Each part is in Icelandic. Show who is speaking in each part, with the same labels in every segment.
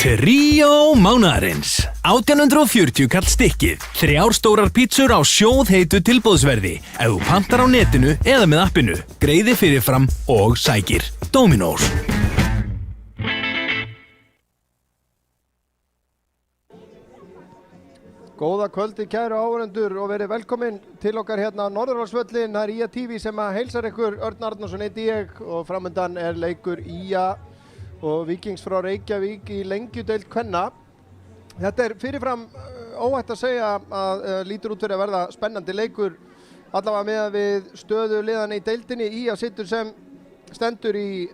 Speaker 1: Tríó mánaðarins 1840 kall stykkið 3 stórar pítsur á sjóðheitu tilboðsverði ef þú pantar á netinu eða með appinu greiði fyrirfram og sækir Dominos.
Speaker 2: Góða kvöldi kæru áhorfendur og verið velkomin til okkar hérna á Norðurlandsvöllin. Það IA TV sem að heilsar ykkur. Örn Arnarsson heiti ég og framundan er leikur IA og Víkings frá Reykjavík í lengjudeild kvenna. Þetta er fyrirfram óhætt að segja að lítur út fyrir að verða spennandi leikur. Allavega með við stöðu liðana í deildinni. IA situr sem stendur í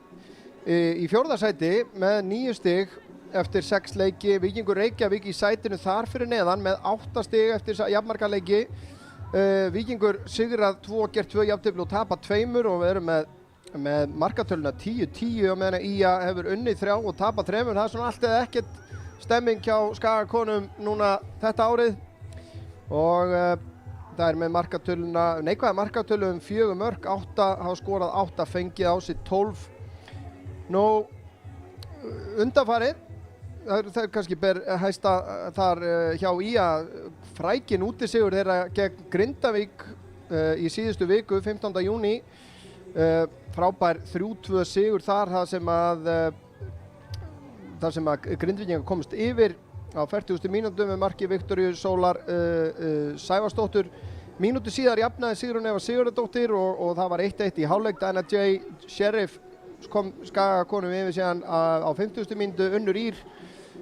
Speaker 2: 4. sæti með 9 stig. Eftir 6 leiki, Víkingur Reykjavík í sætinu þar fyrir neðan með 8 stig eftir jafnmarga leiki. Víkingur sigrað 2, gert 2 jafntefli og tapað 2 og við erum með markatöluna 10-10 og meðan IA hefur unnið 3 og tapað 3. Það er svona allt eða ekkert stemming hjá Skagakonum núna þetta árið og það er með markatöluna, neikvæða markatölu 4 mörk, 8 hafa skorað 8, fengið á sig 12. Nú, undanfarið það kannski ber hæsta þar hjá IA frækin útisigur þeirra gegn Grindavík í síðustu viku 15. júní frábær 3-2 sigur þar þar sem að Grindvíkingar komst yfir á 40. mínútu með marki Viktoríu Sólar Sævarsdóttur. Mínútu síðar jafnaði Sigrún Eva Sigurðardóttir og það var 1-1 í hálfleik. Diana J. Sheriff kom Skagakonum yfir síðan á 50. mínútu. Unnur Ýr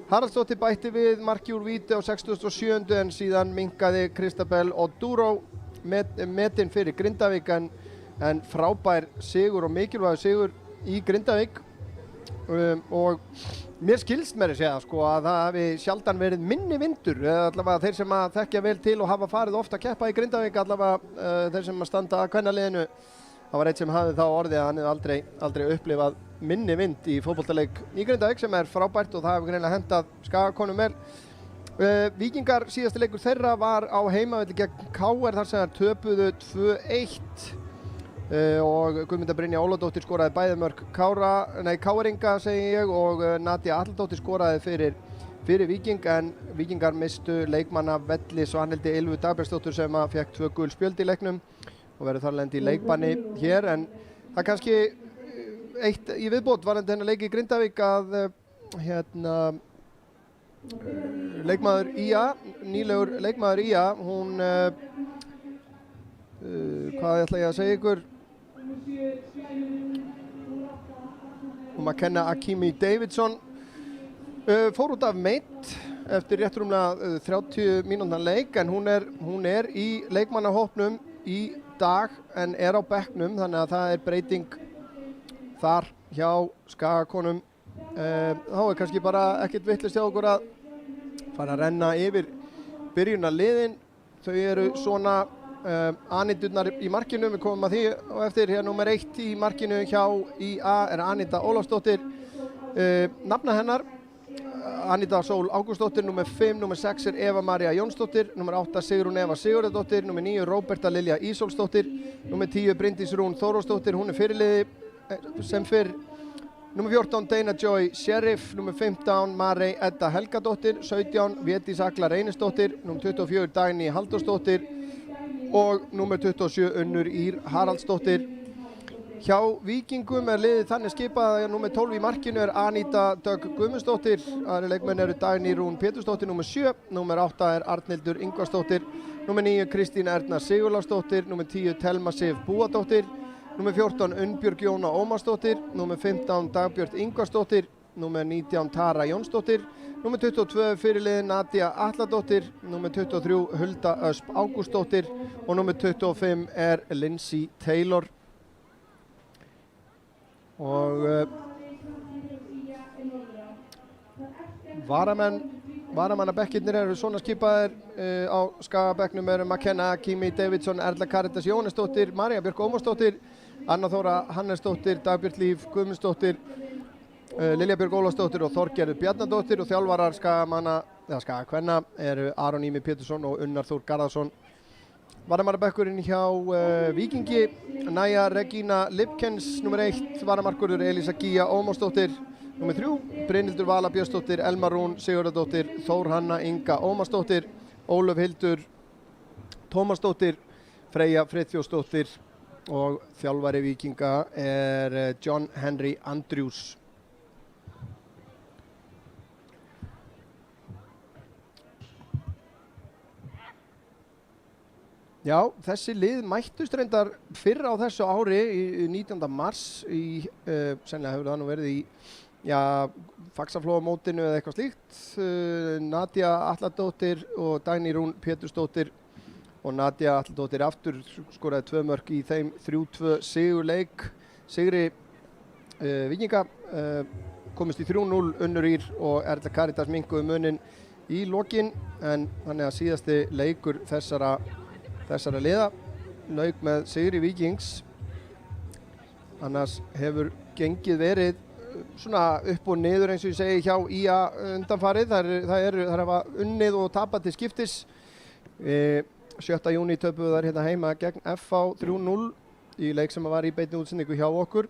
Speaker 2: Haraldsdóttir bætti við marki úr víti á 67. en síðan minnkaði Kristabel Oduro metinn fyrir Grindavík en frábær sigur og mikilvægur sigur í Grindavík og mér skilst mér að segja sko, að það hafi sjaldan verið minni vindur allavega þeir sem að þekkja vel til og hafa farið ofta að keppa í Grindavík allavega þeir sem að standa að kvennaliðinu. Það var eitt sem hafði þá orðið að hann hefði aldrei upplifað minni vind í fótboltaleik í Grindavík sem er frábært og það hefur greinilega hentað Skagakonum vel. Víkingar síðasti leikur þeirra var á heimavelli gegn KR þar sem þær töpuðu 2-1 og Guðmunda Brynja Óladóttir skoraði bæði mörk KR-inga segi ég og Nadia Alldóttir skoraði fyrir Víking en Víkingar mistu leikmanna velli Svanhildi Ylvu Dagbjörnsdóttur sem að fekk 2 gul spjöld í leiknum og verður þar lendi í leikbanni hér en það kannski eitt í viðbót varðandi hennar leiki í Grindavík að leikmaður IA, nýlegur leikmaður IA, hún hvað ætla ég að segja ykkur Kenna Akimi Davidson fór út af meitt eftir rétt rúmlega 30 mínútna leik en hún er í leikmannahópnum í dag en er á bekknum þannig að það er breyting þar hjá Skagakonum. Þá er kannski bara ekkert vitlaust hjá okkur að fara að renna yfir byrjunarliðin. Þau eru svona Anitudnar í markinu, við komum að því og eftir hér nummer 1 í markinu hjá IA er Anita Ólafsdóttir. Nafna hennar Anita Sól Ágústsdóttir, nummer 5, nummer 6 er Eva María Jónsdóttir, nummer 8 Sigrún Eva Sigurðardóttir, nummer 9 Róberta Lilja Ísólfsdóttir, nummer 10 Bryndís Rún Þórósdóttir, hún er fyrirliði sem fyrr, nummer 14 Dana Joy Sheriff, nummer 15 Marey Edda Helgadóttir, 17 Védís Agla Reynisdóttir, nummer 24 Dagný Halldórsdóttir og nummer 27 Unnur Ýr Haraldsdóttir. Hjá Víkingum er liðið þannig skipað að nummer 12 í markinu er Anita Dögg Guðmundsdóttir, aðri leikmenn eru Dagný Rún Pétursdóttir, nummer 7, nummer 8 er Arnhildur Ingvarsdóttir, nummer 9 Kristín Erna Sigurláksdóttir, nummer 10 Telma Sif Búadóttir, nummer 14 Unnbjörg Jóna Ómarsdóttir, nummer 15 Dagbjört Ingvarsdóttir, nummer 19 Tara Jónsdóttir, nummer 22 fyrirliði Nadia Atladóttir, nummer 23 Hulda Ösp Ágústsdóttir og nummer 25 er Lindsay Taylor. Og varamannabekkirnir eru svona skipaðir á Skagabekknum eru Kenna Akimi Davidson, Erla Karitas Jóhannesdóttir, María Björk Ómarsdóttir, Anna Þóra Hannesdóttir, Dagbjört Líf Guðmundsdóttir, Lilja Björg Ólafsdóttir og Þorgerður Bjarnadóttir og þjálfarar Skagakvenna eru Aron Ími Pétursson og Unnar Þór Garðarsson. Varamarbekkurinn hjá Víkingi, Næja Regína Lipkens, nummer 1, varamarkurður Elísa Gíja Ómarsdóttir, Númer 3, Brynhildur Vala Björnsdóttir, Elmar Rún Sigurðardóttir, Þór Hanna Inga Ómarsdóttir, Ólöf Hildur Tómasdóttir, Freyja Friðþjófsdóttir og þjálfari Víkinga er John Henry Andrews. Já, þessi lið mættust reyndar fyrr á þessu ári í 19. mars sennilega hefur það nú verið í Faxaflóamótinu eða eitthvað slíkt. Nadia Atladóttir og Dagný Rún Pétursdóttir og Nadia Atladóttir aftur skoraði 2 mörk í þeim 3-2 sigri Víkinga. Komist í 3-0 Unnur Ýr og Erla Karitas minnkuðu muninn í lokin, en þannig að síðasti leikur þessara liða lauk með sigri Víkings. Annars hefur gengið verið svona upp og niður eins og ég segi hjá IA undanfarið. Það hafa unnið og tapað til skiptis. 7. júní töpuðu þær hérna heima gegn FH 3-0 í leik sem var í beinni útsendingu hjá okkur,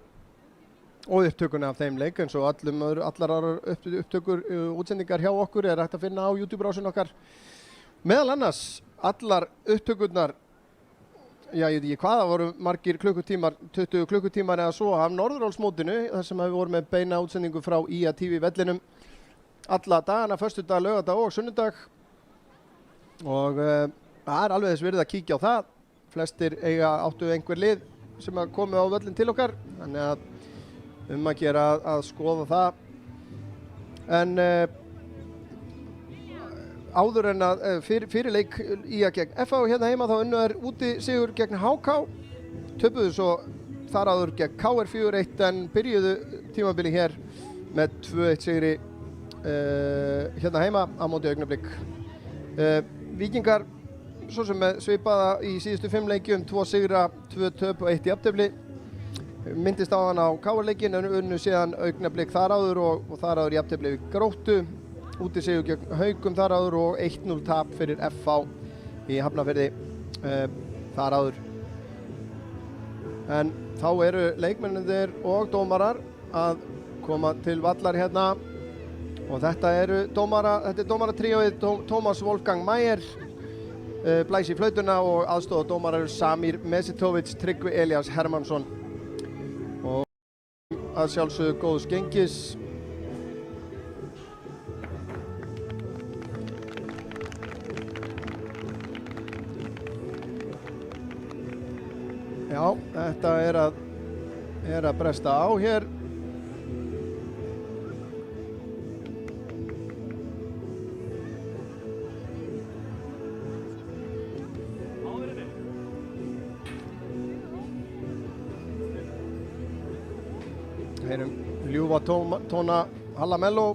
Speaker 2: og upptökuna af þeim leik eins og allar aðrar upptökur útsendingar hjá okkur er hægt að finna á YouTube-rásin okkar. Meðal annars allar upptökurnar, ég veit ekki hvað, það voru margir klukkutímar, 20 klukkutímar eða svo af Norðurálsmótinu, þar sem við vorum með beina útsendingu frá IA TV vellinum alla dagana, föstudag, laugardag og sunnudag, og það er alveg þess virði að kíkja á það. Flestir áttu einhver lið sem að komu á völlin til okkar, þannig að að gera að skoða það. En áður en að fyrir leik IA gegn FH hérna heima þá unnu þær úti sigur gegn HK, töpuðu svo þar áður gegn KR 4-1 en byrjuðu tímabili hér með 2-1 sigri hérna heima á móti Augnablik. Víkingar svo sem með svipaða í síðustu 5 leikjum, 2 sigra, 2 töp og 1 jafntefli. Myndist á hann á KR-leikin en unnu síðan Augnablik þar áður og þar áður jafntefli við Gróttu. Úti sigur gegn Haukum þar áður og 1-0 tap fyrir FH í Hafnarfirði þar áður. En þá eru leikmennirnir og dómarar að koma til vallar hérna, og þetta er dómaratríóið Tómas Wolfgang Maier blæs í flautuna og aðstoða dómarar Samir Mesitovic, Tryggvi Elías Hermannsson, og að sjálfsögðu góðs gengis. Já, þetta er að bresta á hér. Heyrum ljúfa tóna Halla Mello.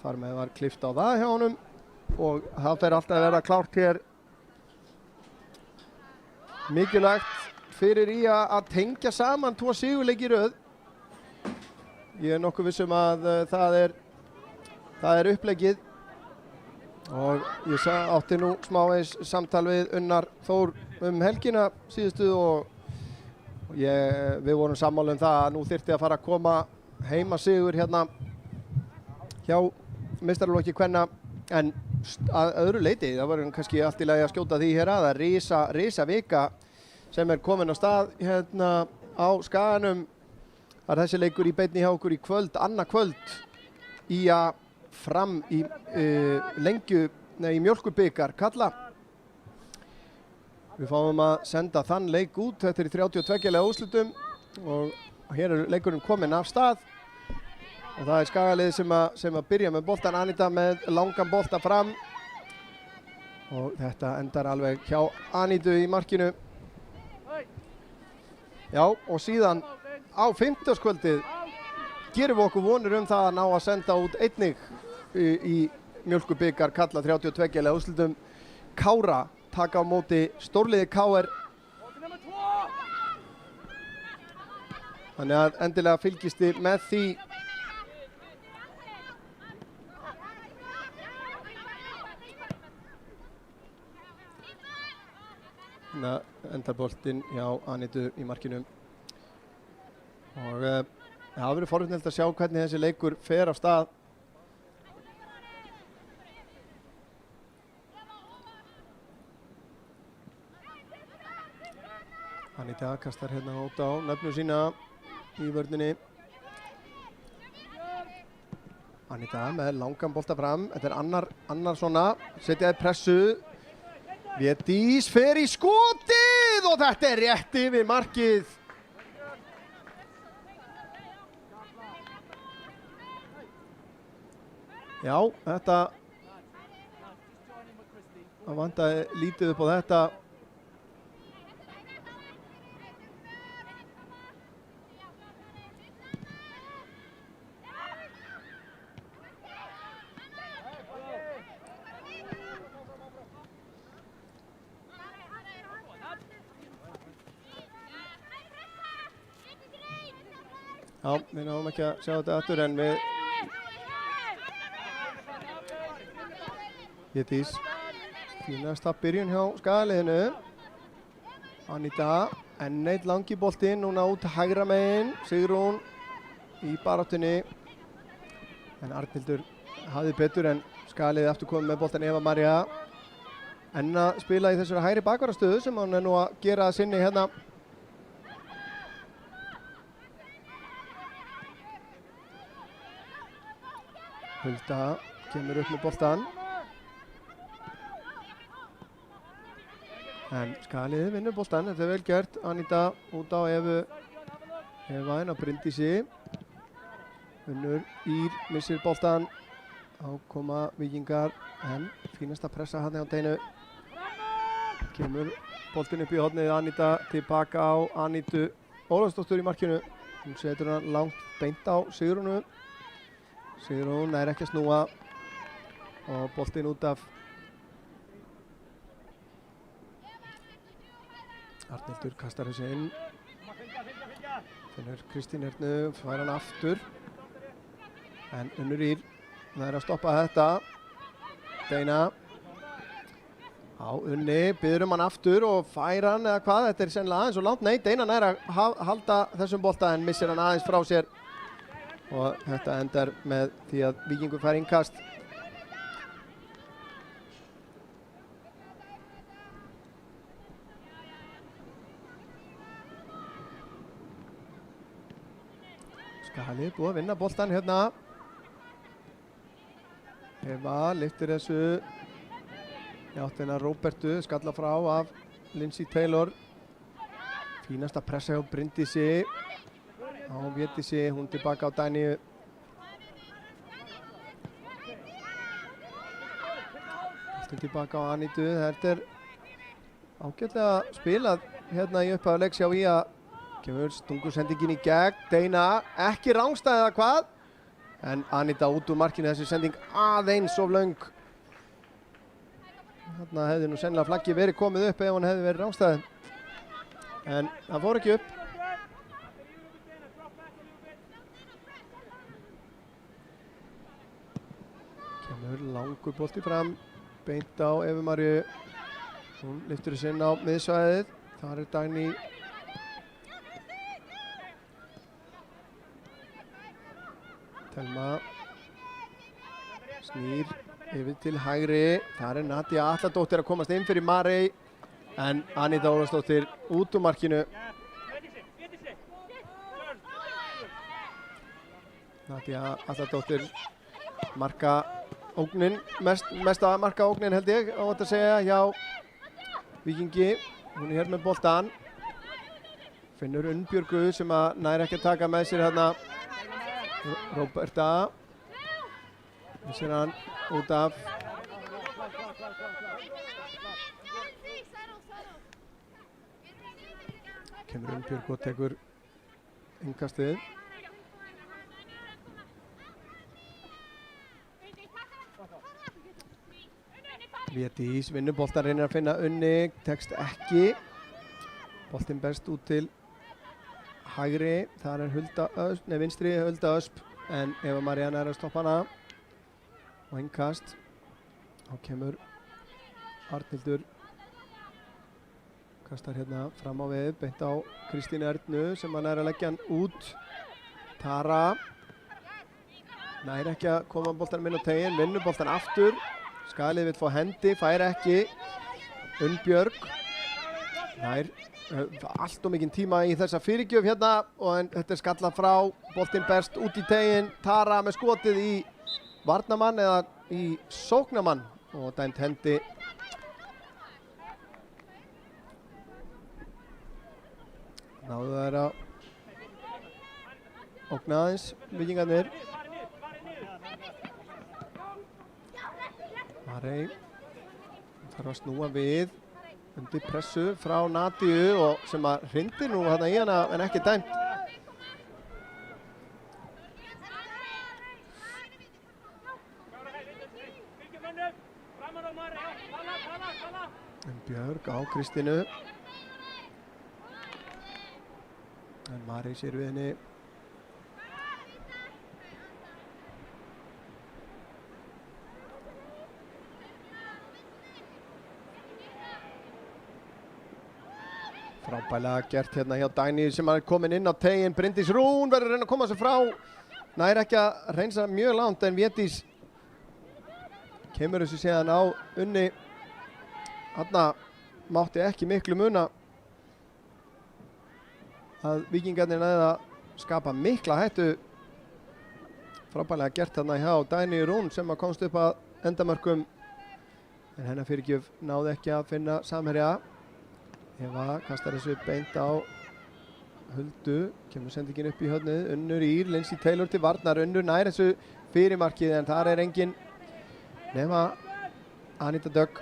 Speaker 2: Þar með var klippt á það hjá honum og það fer alltaf að vera klárt hér. Mikilvægt fyrir IA að tengja saman 2 sigurleiki í röð. Ég er nokkuð viss að það er uppleggið, og ég átti nú smávegis samtal við Unnar Þór helgina síðustu og við vorum sammála það að nú þyrfti að fara að koma heima sigur hérna hjá meistaraflokki kvenna, en að öðru leyti það var kannski allt í lagi að skjóta því hér að risa vika sem er komin á stað hérna á Skaganum. Það er þessi leikur í beinni hjá okkur í kvöld, annað kvöld, IA Fram í Mjólkurbikar karla. Við fáum að senda þann leik út, þetta er í 32 leikja úrslitum og hér er leikurinn kominn af stað. Og það er Skagalið sem að byrja með boltan, Anita með langan bolta fram. Og þetta endar alveg hjá Anitu í markinu. Já, og síðan á fimmtudagskvöldið gerum við okkur vonir það að ná að senda út einnig í Mjólkurbikar karla 32 leikja úrslitum. Kára taka á móti stórliði KR. Þannig að endilega fylgist þið með því. endar boltinn hjá Anitu í markinu. Og það hafi verið forvitnilegt að sjá hvernig þessi leikur fer af stað. Anita kastar hérna út á nöfnu sína í vörninni. Anita með langan bolta fram. Þetta er annar svona. Setjaði pressu. Védís fer í skotið og þetta er rétt yfir markið. Já, þetta vantaði lítið upp á þetta. Já, við náum ekki að sjá þetta aftur en við Védís, fínasta byrjun hjá Skagaliðinu. Anita, enn eitt langi boltinn, núna út hægra megin. Sigrún í baráttunni. En Arnhildur hafði betur en Skagaliðið aftur komið með boltan Eva María. Enn að spila í þessari hægri bakvarastöðu sem hann er nú að gera að sinni hérna. Hulda kemur upp með boltan. En Skagaliðið vinnur boltan, þetta er vel gert. Anita út á Eva inn á Bryndísi. Unnur Ír missir boltan. Þá koma Víkingar en fínasta pressa hann á Deinu. Kemur boltin upp í hornið. Anita tilbaka á Anitu Ólafsdóttur í markinu. Hún setur hann langt beint á Sigrúnu. Sigrún er ekki að snúa og boltinn út af. Arnhildur kastar þessu inn. Finnur Kristín Ernu, fær hann aftur. En Unnur Ír nær að stoppa þetta. Deina. Á Unni, biður hann aftur og fær hann eða hvað, þetta er sennilega aðeins og langt. Nei, Deina nær að halda þessum bolta en missir hann aðeins frá sér. Og þetta endar með því að Víkingur fær innkast. Skagaliðið búið að vinna boltan hérna. Eva lyftir þessu í áttina Róbertu, skalla frá af Lindsay Taylor. Fínasta pressa hjá Bryndísi. Á Védísi, hún tilbaka á Daníu. Boltinn tilbaka á Anitu. Þetta er ágætlega spilað hérna í upphafi leiks hjá Ía. Kemur stungusendingin í gegn. Deina, ekki rangstæð eða hvað? En Anita út úr markinu, þessi sending aðeins of löng. Þarna hefði nú sennilega flaggið verið komið upp ef hann hefði verið rangstæð. En það fór ekki upp. Langur bolti fram, beint á Evu Maríu. Hún lyftir þessu inn á miðsvæðið. Þar er Dagný. Telma. Snýr yfir til hægri. Þar er Nadia Atladóttir að komast inn fyrir Marey. En Anita Ólafsdóttir út úr markinu. Nadia Atladóttir marka ógnin, mesta marka ógnin held ég á að segja hjá Víkingi. Hún er hér með boltan. Finnur Unnbjörgu sem að nær ekki að taka með sér hérna. Róberta. Missir hann út af. Kemur Unnbjörgu og tekur innkastið. Védís vinnur boltan, reynir að finna Unni, tekst ekki. Boltinn berst út til hægri, þar er vinstri Hulda Ösp, en Eva María er að stoppa hana. Og innkast. Þá kemur Arnhildur. Kastar hérna fram á við, beint á Kristínu Ernu sem hann að leggja hann út. Tara. Nær ekki að koma boltanum inn á teginn, vinnur boltan aftur. Skalið vill fá hendi, fær ekki. Unnbjörg. Nær allt og mikinn tíma í þessa fyrirgjöf hérna og þetta er skallað frá. Boltinn berst út í teginn. Tara með skotið í varnarmann eða í sóknarmann og dæmt hendi. Náðu þær að ógna aðeins Víkingarnir. Marey þarf að snúa við undir pressu frá Nadíu og sem að hrindir nú hérna í hana en ekki dæmt. Björg á Kristínu. En Marey sér við henni. Frábælega gert hérna hjá Dagný sem er komin inn á teginn. Bryndís Rún verður að reyna að koma sér frá. Nær ekki að reynsa mjög langt en Védís kemur þessu síðan á Unni. Þarna mátti ekki miklu muna að Víkingarnir næði að skapa mikla hættu. Frábælega gert þarna hjá Dagný Rún sem að komst upp að endamörkum en hennar fyrirgjöf náði ekki að finna samherja. Eva kastar þessu beint á Huldu, kemur sendingin upp í hornið. Unnur Ír, Lindsay Taylor til varnar. Unnur nær þessu fyrirmarkið en þar er engin nema Anita Dögg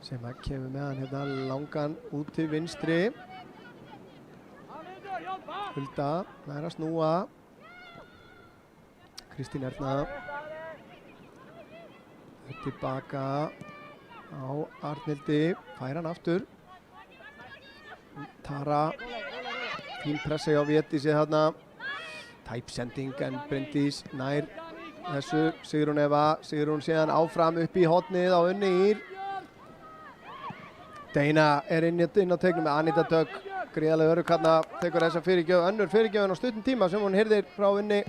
Speaker 2: sem að kemur með hann hérna langan út til vinstri. Hulda nær að snúa. Kristín Erna er tilbaka á Arnhildi, fær hann aftur. Tara, fín pressa hjá Védísi þarna. Tæp sending en Bryndís nær þessu. Sigrún Eva, Sigrún síðan áfram upp í hornið á Unni Ír. Deina er inn á teiknum með Anita Dögg. Gríðarlega örugg hérna, tekur þessa fyrirgjöf. Önnur fyrirgjöfin á stuttum tíma sem hún hirðir frá Unni.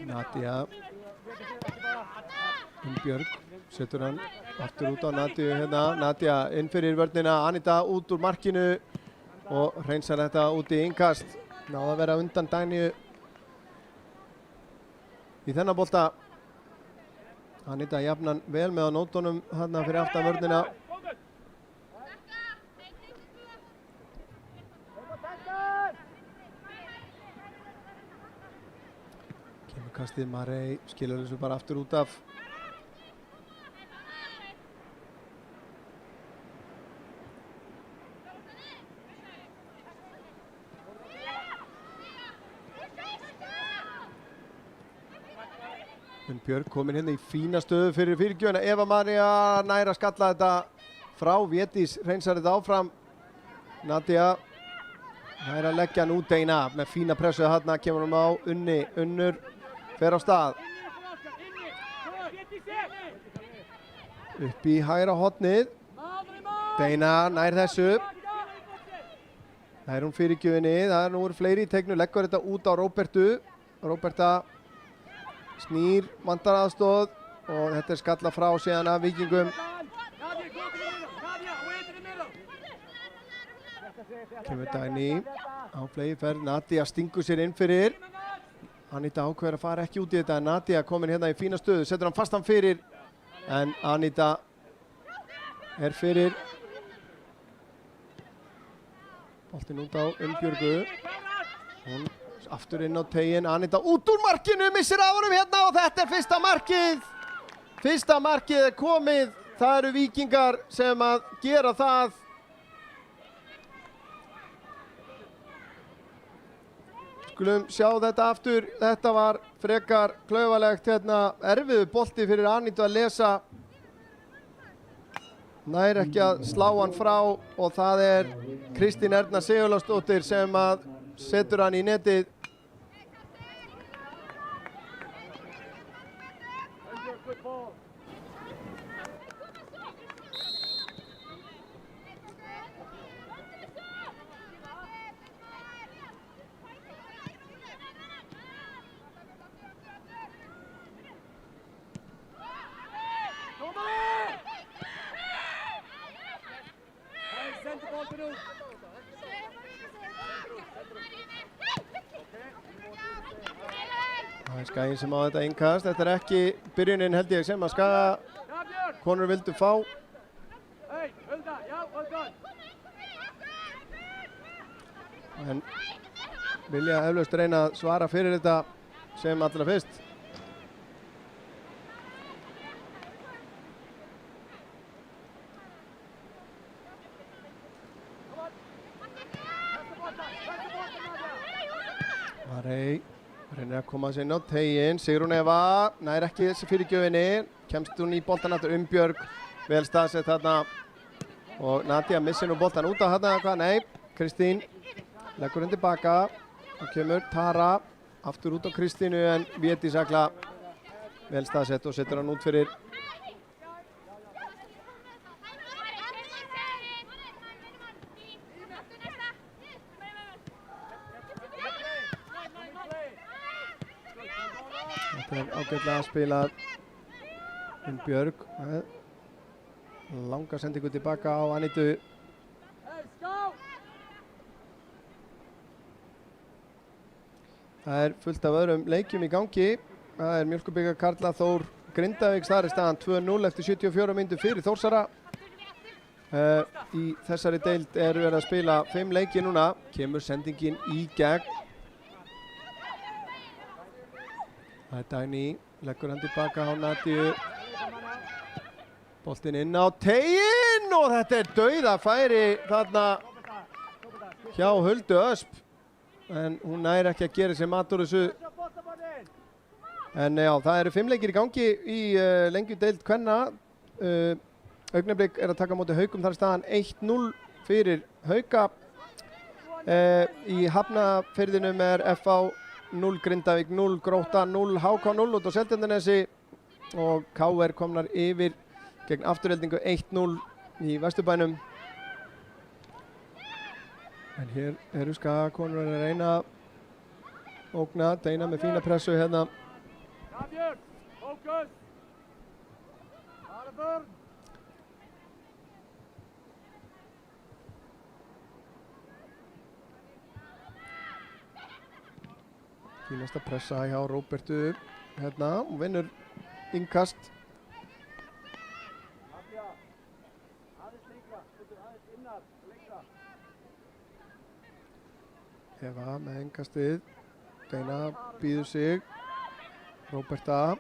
Speaker 2: Nadía. Björg setur hann aftur út á Nadíu hérna. Nadía inn fyrir vörnina. Anita út úr markinu og hreinsar þetta út í innkast. Náða að vera undan Dagníu í þennan bolta. Anita jafnan vel með á nótunum hérna fyrir aftan vörnina. Kemur kastið Marey, skilur þessu bara aftur út af. Björg komin hérna í fína stöðu fyrir fyrirgjöfina. Eva María nær að skalla þetta frá. Védís hreinsar þetta áfram. Nadía nær að leggja hann út. Deina með fína pressu þarna. Kemur hann á Unni. Unnur fer á stað. Upp í hægra hornið. Deina nær þessu. Nær hún fyrirgjöfinni. Það er nú fleiri í teiknu. Leggur þetta út á Róbertu. Róberta snýr, vantar aðstoð og þetta er skalla frá síðan af Víkingum. Kemur Dagný á fleygiferð. Nadía stingur sér inn fyrir. Anita ákveður að fara ekki út í þetta en Nadía komin hérna í fína stöðu. Setur hann fastan fyrir en Anita er fyrir. Boltinn út á Unnbjörgu. Hún aftur inn á teginn. Anita út úr markinu, missir af honum hérna og þetta er fyrsta markið. Fyrsta markið er komið. Það eru Víkingar sem að gera það. Skulum sjá þetta aftur. Þetta var frekar klaufalegt hérna. Erfiður bolti fyrir Anitu að lesa. Nær ekki að slá hann frá og það er Kristín Erna Sigurlásdóttir sem að setur hann í netið. Það er Skaginn sem á þetta innkast. Þetta er ekki byrjunin held ég sem að Skaga konur vildu fá. En vilja eflaust reyna að svara fyrir þetta sem allra fyrst. Marey reynir að koma sér inn á teiginn. Sigrún Eva nær ekki þessi fyrirgjöfinni. Kemst hún í boltan aftur. Umbjörg vel staðsett þarna. Og Nadia missir nú boltan út á þarna. Hvað? Nei, Kristín leggur henni tilbaka. Og kemur Tara aftur út á Kristínu en Védís Agla vel staðsett og setur hann út fyrir. Þetta er ágætlega að spila Björg. Langa sendingu tilbaka á Anitu. Það er fullt af öðrum leikjum í gangi. Það er Mjólkurbikar karla Þór Grindavík. Þar er staðan 2-0 eftir 74 mínútur fyrir Þórsara. Í þessari deild er verið að spila 5 leiki núna. Kemur sendingin í gegn. Það er Dagný, leggur hann tilbaka á Nadiu. Boltinn inn á teiginn og þetta er dauðafæri þarna hjá Huldu Ösp. En hún nær ekki að gera sér mat úr þessu. En já, það eru 5 leikir í gangi í lengjudeild kvenna. Augnablik er að taka á móti Haukum, þar er staðan 1-0 fyrir Hauka. Í Hafnarfirðinum er FH 0, Grindavík 0, Grótta 0, HK 0 út á Seltjarnarnesi og KR komnar yfir gegn Aftureldingu 1-0 í Vesturbænum. En hér eru Skagakonur að reyna að ógna, Deina með fína pressu hérna. Fínasta pressa hjá Róbertu hérna og vinnur innkast. Eva með innkastið. Deina býður sig. Róberta.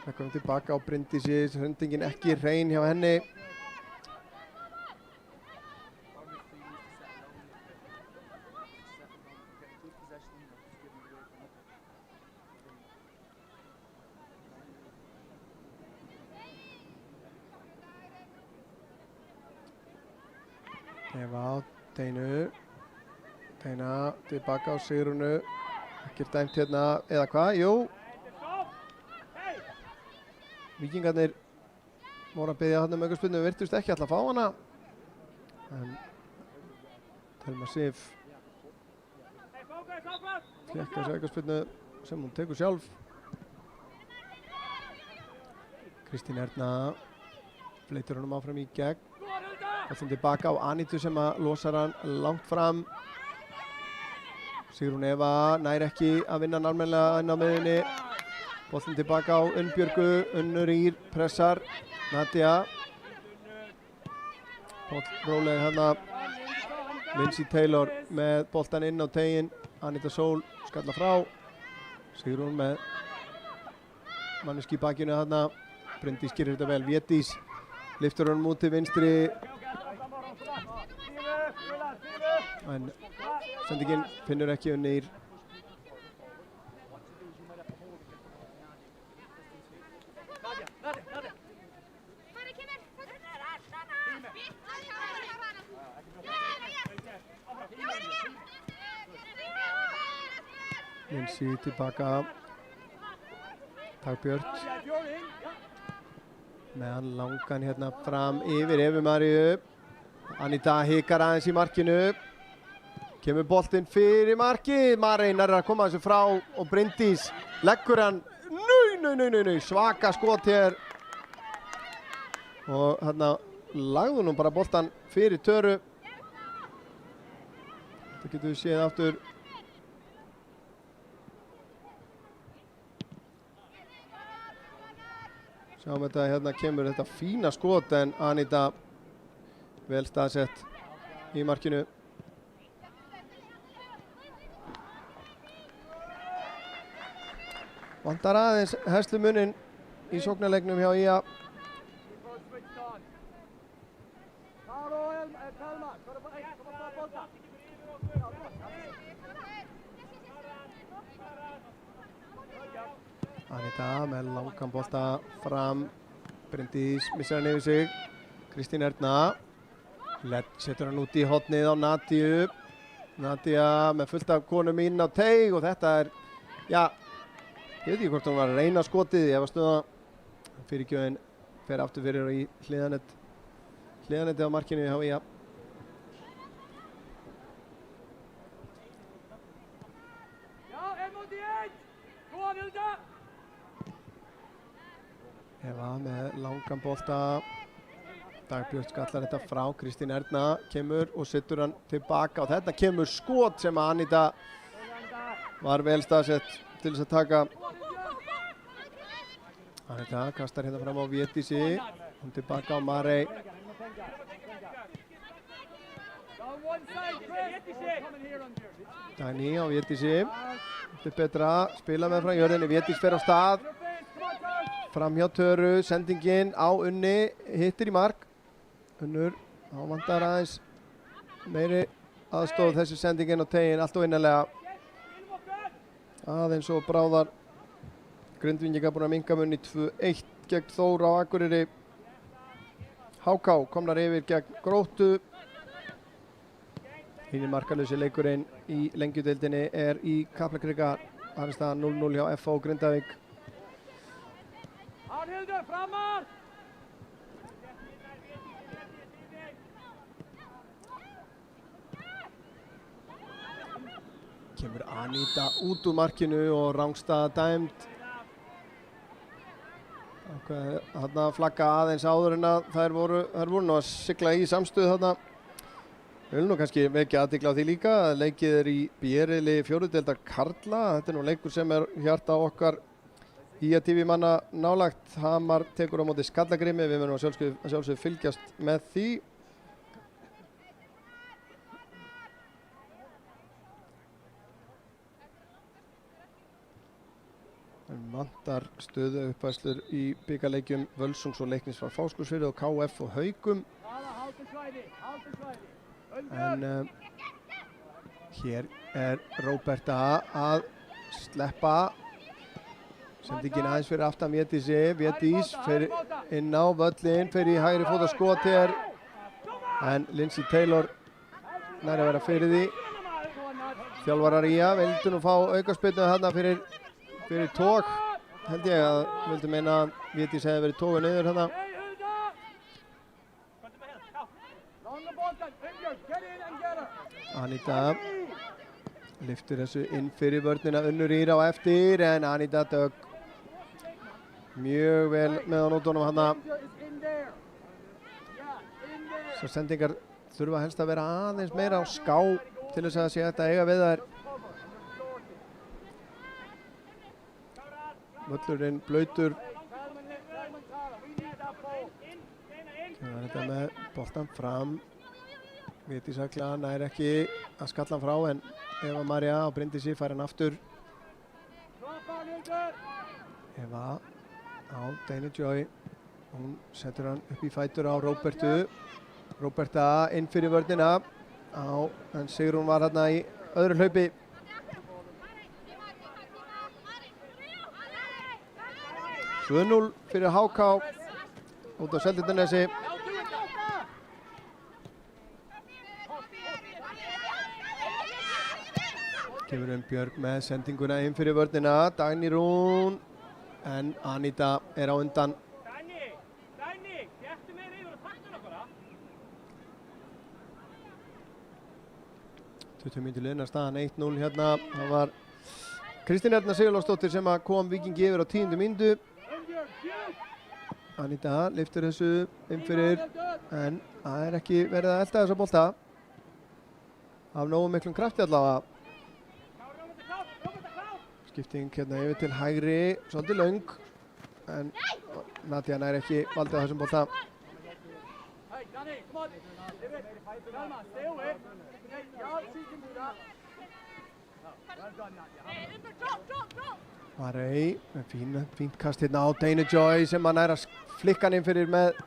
Speaker 2: Það komum tilbaka á Bryndísi. Hrundingin ekki hrein hjá henni. Eva á Deinu. Deina tilbaka á Sigrúnu. Ekkert dæmt hérna, eða hvað? Jú. Víkingarnir voru að biðja hann aukaspyrnu, virtust ekki alltaf að fá hana. En Thelma Sif fékk þessu aukaspyrnu sem hún tekur sjálf. Kristín Erna fleitur honum áfram í gegn. Boltinn tilbaka á Anitu sem að losar hann langt fram. Sigrún Eva nær ekki að vinna hann almennilega inn á miðjunni. Boltinn tilbaka á Unnbjörgu, Unnur Ír pressar, Nadia. Boll róleg hérna. Lindsay Taylor með boltan inn á teiginn. Anita Sól skalla frá. Sigrún með manneski í bakinu hérna. Bryndís gerir þetta vel, Védís lyftur honum út til vinstri. En sendingin finnur ekki Unnur. Lindsay tilbaka. Dagbjörn meðan langan hérna fram yfir Evu Maríu. Anita hikar aðeins í markinu. Kemur boltinn fyrir markið. Marey nær að koma þessu frá og Bryndís leggur hann. Svaka skot hér. Og hérna lagði nú bara boltan fyrir Töru. Þetta getum við séð aftur. Sjáum þetta, hérna kemur þetta fína skot en Anita vel staðsett í markinu. Vantar aðeins herslumuninn í sóknarleiknum hjá IA. Anita með langan bolta fram. Bryndís missar hann yfir sig. Kristín Erna. Setur hann út í hornið á Nadíu. Nadía með fullt af konum inn á teig og þetta er, já, ég veit ekki hvort hún var að reyna skotið, ég var stöða. Fyrirgjöfin fer aftur fyrir í hliðanetti á markinu hjá IA. Eva með langan bolta. Dagbjörn skallar þetta frá. Kristín Erna kemur og setur hann tilbaka og þetta kemur skot sem Anita var vel staðsett til þess að taka. Anita kastar hérna fram á Védísi. Hún tilbaka á Marey. Dagný á Védísi. Þetta er betra. Spila með frá jörðinni. Védís fer á stað. Fram hjá Töru. Sendingin á Unni. Hittir í mark. Unnur. Þá vantar aðeins meiri aðstoð þessi sendingin á tegin. Allt og innanlega. Aðeins og bráðar. Grindvíkingar búin að minnka munni 2-1 gegn Þór á Akureyri. HK komnar yfir gegn Gróttu. Hinn markalausi leikurinn í lengjudeildinni er í Kaplakrika. Það er staðan 0-0 hjá FH Grindavík.
Speaker 3: Arnhildur, framar!
Speaker 2: Kemur Anita út úr markinu og rangstaða dæmd. Þarna flagga aðeins áður en að þær voru nú að sigla í samstöðu þarna. Við viljum nú kannski vekja athygli á því líka að leikið er í B-riðli fjóruðdeildar karla. Þetta er nú leikur sem er hjarta okkar IA TV manna nálagt. Hamar tekur á móti Skallagrimi. Við verðum að sjálfsögðu fylgjast með því. Vantar stöðu uppæslur í bikarleikjum Völsungs og Leiknis frá Fáskrúðsfirði og KF og Haugum. En hér er Róberta að sleppa. Sendingin aðeins fyrir aftan Védísi. Védís fer inn á völlin, fer í hægri fóta skot hér. En Lindsay Taylor nær að vera fyrir því. Þjálfarar IA vildu nú fá aukaspyrnu þarna fyrir tók, held ég að vildu meina að Védís hefði verið tókuð niður hérna. Anita lyftir þessu inn fyrir vörnina, Unnur Íra á eftir en Anita Dögg mjög vel með á nótunum hérna. Svo sendingar þurfa helst að vera aðeins meira á ská til þess að sé hægt að eiga við þær. Völlurinn blautur. Þetta með boltan fram. Védís Agla nær ekki að skalla hann frá en Eva María á Bryndísi fær hann aftur. Eva á Dana Joy. Hún setur hann upp í fætur á Róbertu. Róberta inn fyrir vörnina. En Sigrún var hérna í öðru hlaupi. 2-0 fyrir HK út á Seltjarnarnesi. Kemur Björg með sendinguna inn fyrir vörnina. Dagný Rún en Anita er á undan. 20 mínútur liðnar, staðan 1-0 hérna. Það var Kristín Erna Sigurlásdóttir sem kom Víkingi yfir á 10. mínútu. Anita lyftir þessu inn fyrir, en það er ekki verið að elta þessa bolta af nógu miklum krafti allavega. Skipting hérna yfir til hægri, svolítið löng, en Nadia nær ekki valdið á þessum bolta. Marey með fínt kast hérna á Dana Joy sem að næra flikkan inn fyrir með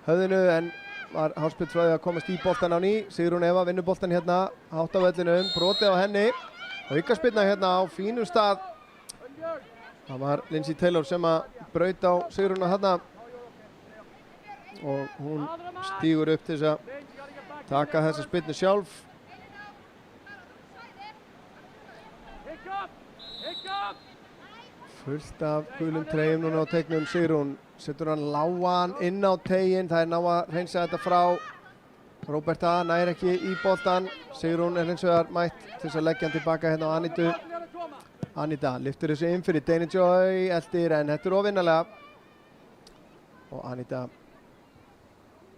Speaker 2: höfðinu, en var hálspil frá því að komast í boltan á ný. Sigrún Eva vinnur boltan hérna hátt á vellinum, brotið á henni og aukaspyrna hérna á fínum stað. Það var Lindsay Taylor sem að braut á Sigrúna hérna og hún stígur upp til þess að taka þessa spyrnu sjálf. Fullt af gulum treyjum núna á teiknum. Sigrún setur hann lágan inn á teiginn, það er ná að hreinsa þetta frá. Róberta nær ekki í boltan. Sigrún er hins vegar mætt til þess að leggja hann tilbaka hérna á Anitu. Anita lyftir þessu inn fyrir Dana Joy, eldir, en þetta er ofinnalega. Og Anita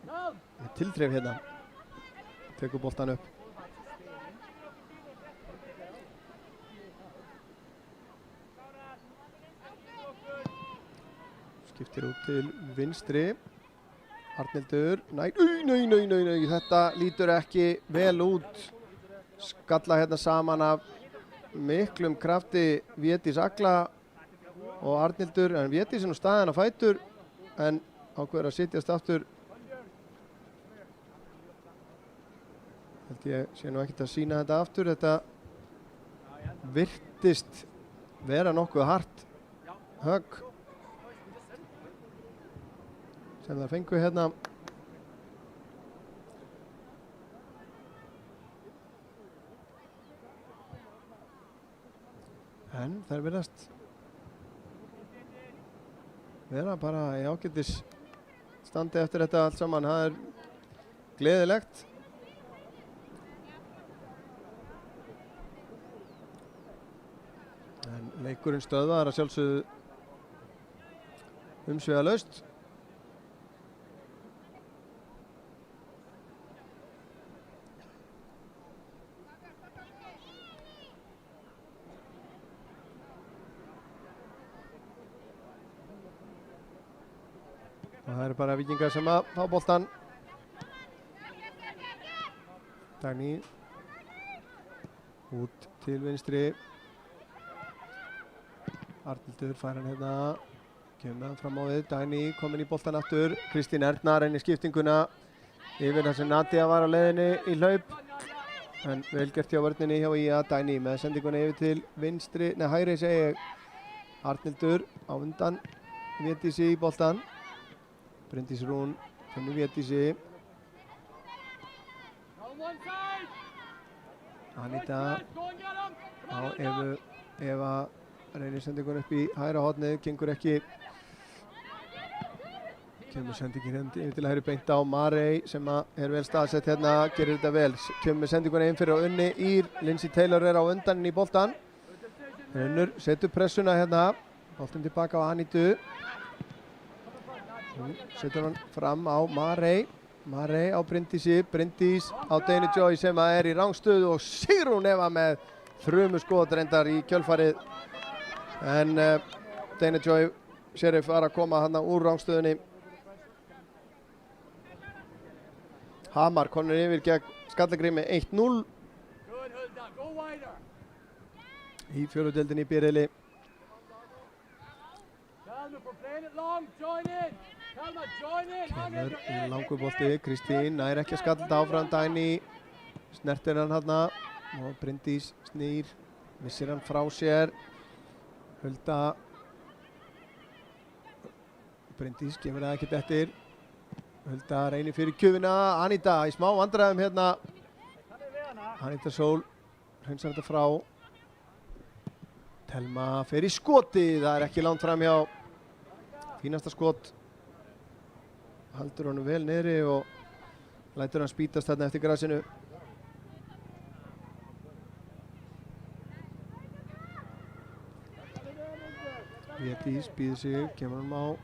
Speaker 2: með tilþrif hérna tekur boltan upp. Skiptir út til vinstri. Arnhildur, nei, þetta lítur ekki vel út. Skalla hérna saman af miklum krafti Védís Agla og Arnhildur, en Védís er nú staðin á fætur en ákveður að sitjast aftur. Held ég sé nú ekkert að sýna þetta aftur. Þetta virtist vera nokkuð hart högg sem það fengu hérna. En þær virðast vera bara í ágætis standi eftir þetta allt saman. Það er gleðilegt. En leikurinn stöðvar að sjálfsögðu umsvifalaust. Það eru bara Víkingar sem að fá boltan. Dagný út til vinstri. Arnhildur fær hann hérna, kemur hann fram á við. Dagný komin í boltan aftur. Kristín Erna reynir skiptinguna yfir þar sem Nadia var á leiðinni í hlaup. En vel gert hjá vörninni hjá IA. Dagný með sendinguna yfir til vinstri, nei hægri segi ég. Arnhildur á undan Védísi í boltan. Bryndís Rún finnur Védísi. Anita á Eva reynir sendingun upp í hægra hornið, gengur ekki. Kemur sendingin yfir til hægri beint á Marey sem er vel staðsett hérna, gerir þetta vel. Kemur sendingun inn fyrir á Unni Ír. Lindsay Taylor er á undan í boltan. Unnur setur pressuna hérna, boltin tilbaka á Anitu. Setur hann fram á Marey. Marey á Bryndísi. Bryndís á Dana Joy sem er í rangstöðu og Sigrún Eva með þrumuskot reyndar í kjölfarið. En Dana Joy Sheriff var að koma hann úr rangstöðunni. Hamar konur yfir gegn Skallagrimi 1-0 í fjóruðdeildinni í B-riðli. Kemur í langubolti, Kristín nær ekki að skalla áfram. Dagný snertir hann hérna og Bryndís snýr, missir hann frá sér. Hulda, Bryndís gefur það ekkert eftir. Hulda reynir fyrir kjöfina. Anita í smá vandræðum hérna. Anita Sól hreinsar þetta frá. Telma fer í skoti, það er ekki langt fram hjá. Fínasta skot. Haldur honum vel niðri og lætur hann spýtast þarna eftir grasinu. Védís býður sig, kemur hann á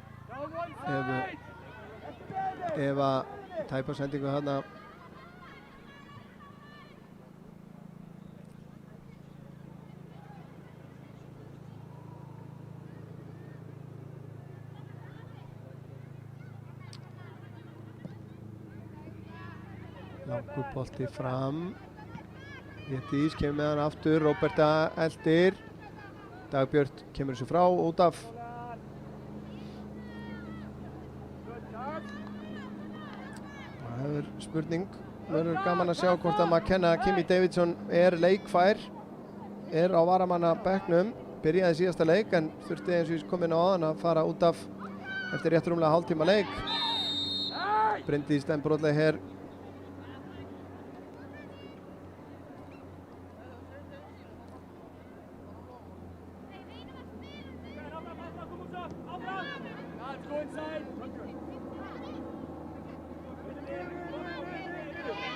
Speaker 2: Eva tæpa sendingu þarna. Langur bolti fram. Védís kemur með hann aftur, Róberta eldir. Dagbjört kemur þessu frá út af. Það er spurning, verður gaman að sjá hvort að McKenna Kimi Davidson leikfær, á varamanna bekknum, byrjaði síðasta leik en þurfti eins og ég kom inn á áðan að fara út af eftir rétt rúmlega hálftíma leik. Bryndís den brotlega hér.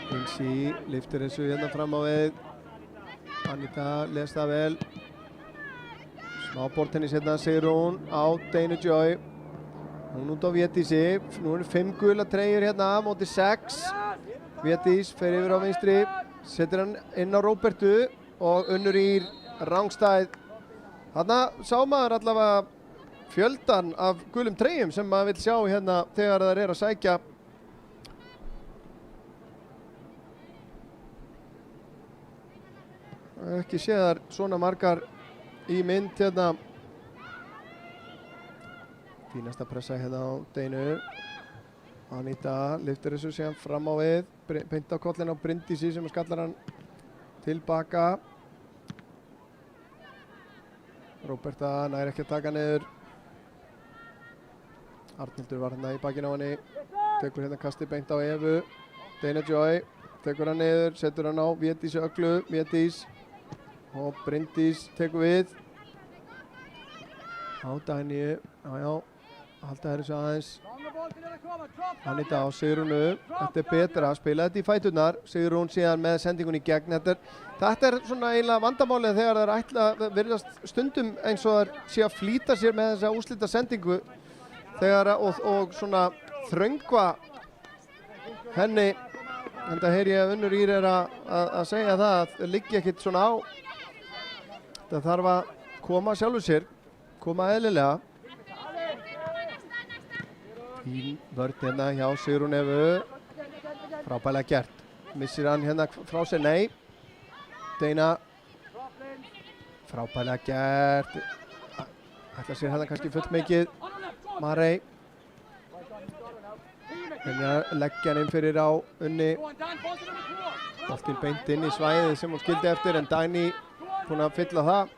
Speaker 2: Lindsay lyftir þessu hérna fram á við. Anita les það vel. Smá bortennis hérna, Sigrún á Deinu Joy. Hún út á Védísi. Nú eru 5 gula treyjur hérna móti 6. Védís fer yfir á vinstri. Setur hann inn á Róbertu og Unnur Ýr rangstæð. Þarna sá maður allavega fjöldan af gulum treyjum sem maður vill sjá hérna þegar það er að sækja. Ekki séðar svona margar í mynd hérna. Fínasta pressa hérna á Deinu. Anita lyftir þessu síðan fram á við. Beint á kollin á Bryndísi sem skallar hann tilbaka. Róberta nær ekki að taka niður. Arnhildur var hérna í bakinn á henni. Tekur hérna kasti beint á Evu. Deina Joy tekur hann niður, setur hann á Védísi Öglu. Védís og Bryndís tekur við. Á Daníu, já, halda þessu aðeins. Anita á Sigrúnu, þetta er betra að spila þetta í fæturnar. Sigrún síðan með sendingun í gegn. Þetta er svona eiginlega vandamálið þegar það er ætla virðast stundum eins og það sé að flýta sér með þessa úrslita sendingu þegar og svona þröngva henni. Enda heyr ég að Unnur Ýr að segja það að liggi ekkert svona á. Það þarf að koma sjálfur sér, koma eðlilega. Fín vörn hérna hjá Sigrún Evu. Frábærlega gert. Missir hann hérna frá sér, nei. Deina. Frábærlega gert. Ætla sér hérna kannski full mikið. Marey. Hérna leggja hann inn fyrir á Unni. Boltinn beint inn í svæðið sem hún skildi eftir en Dagný búin að fylla það.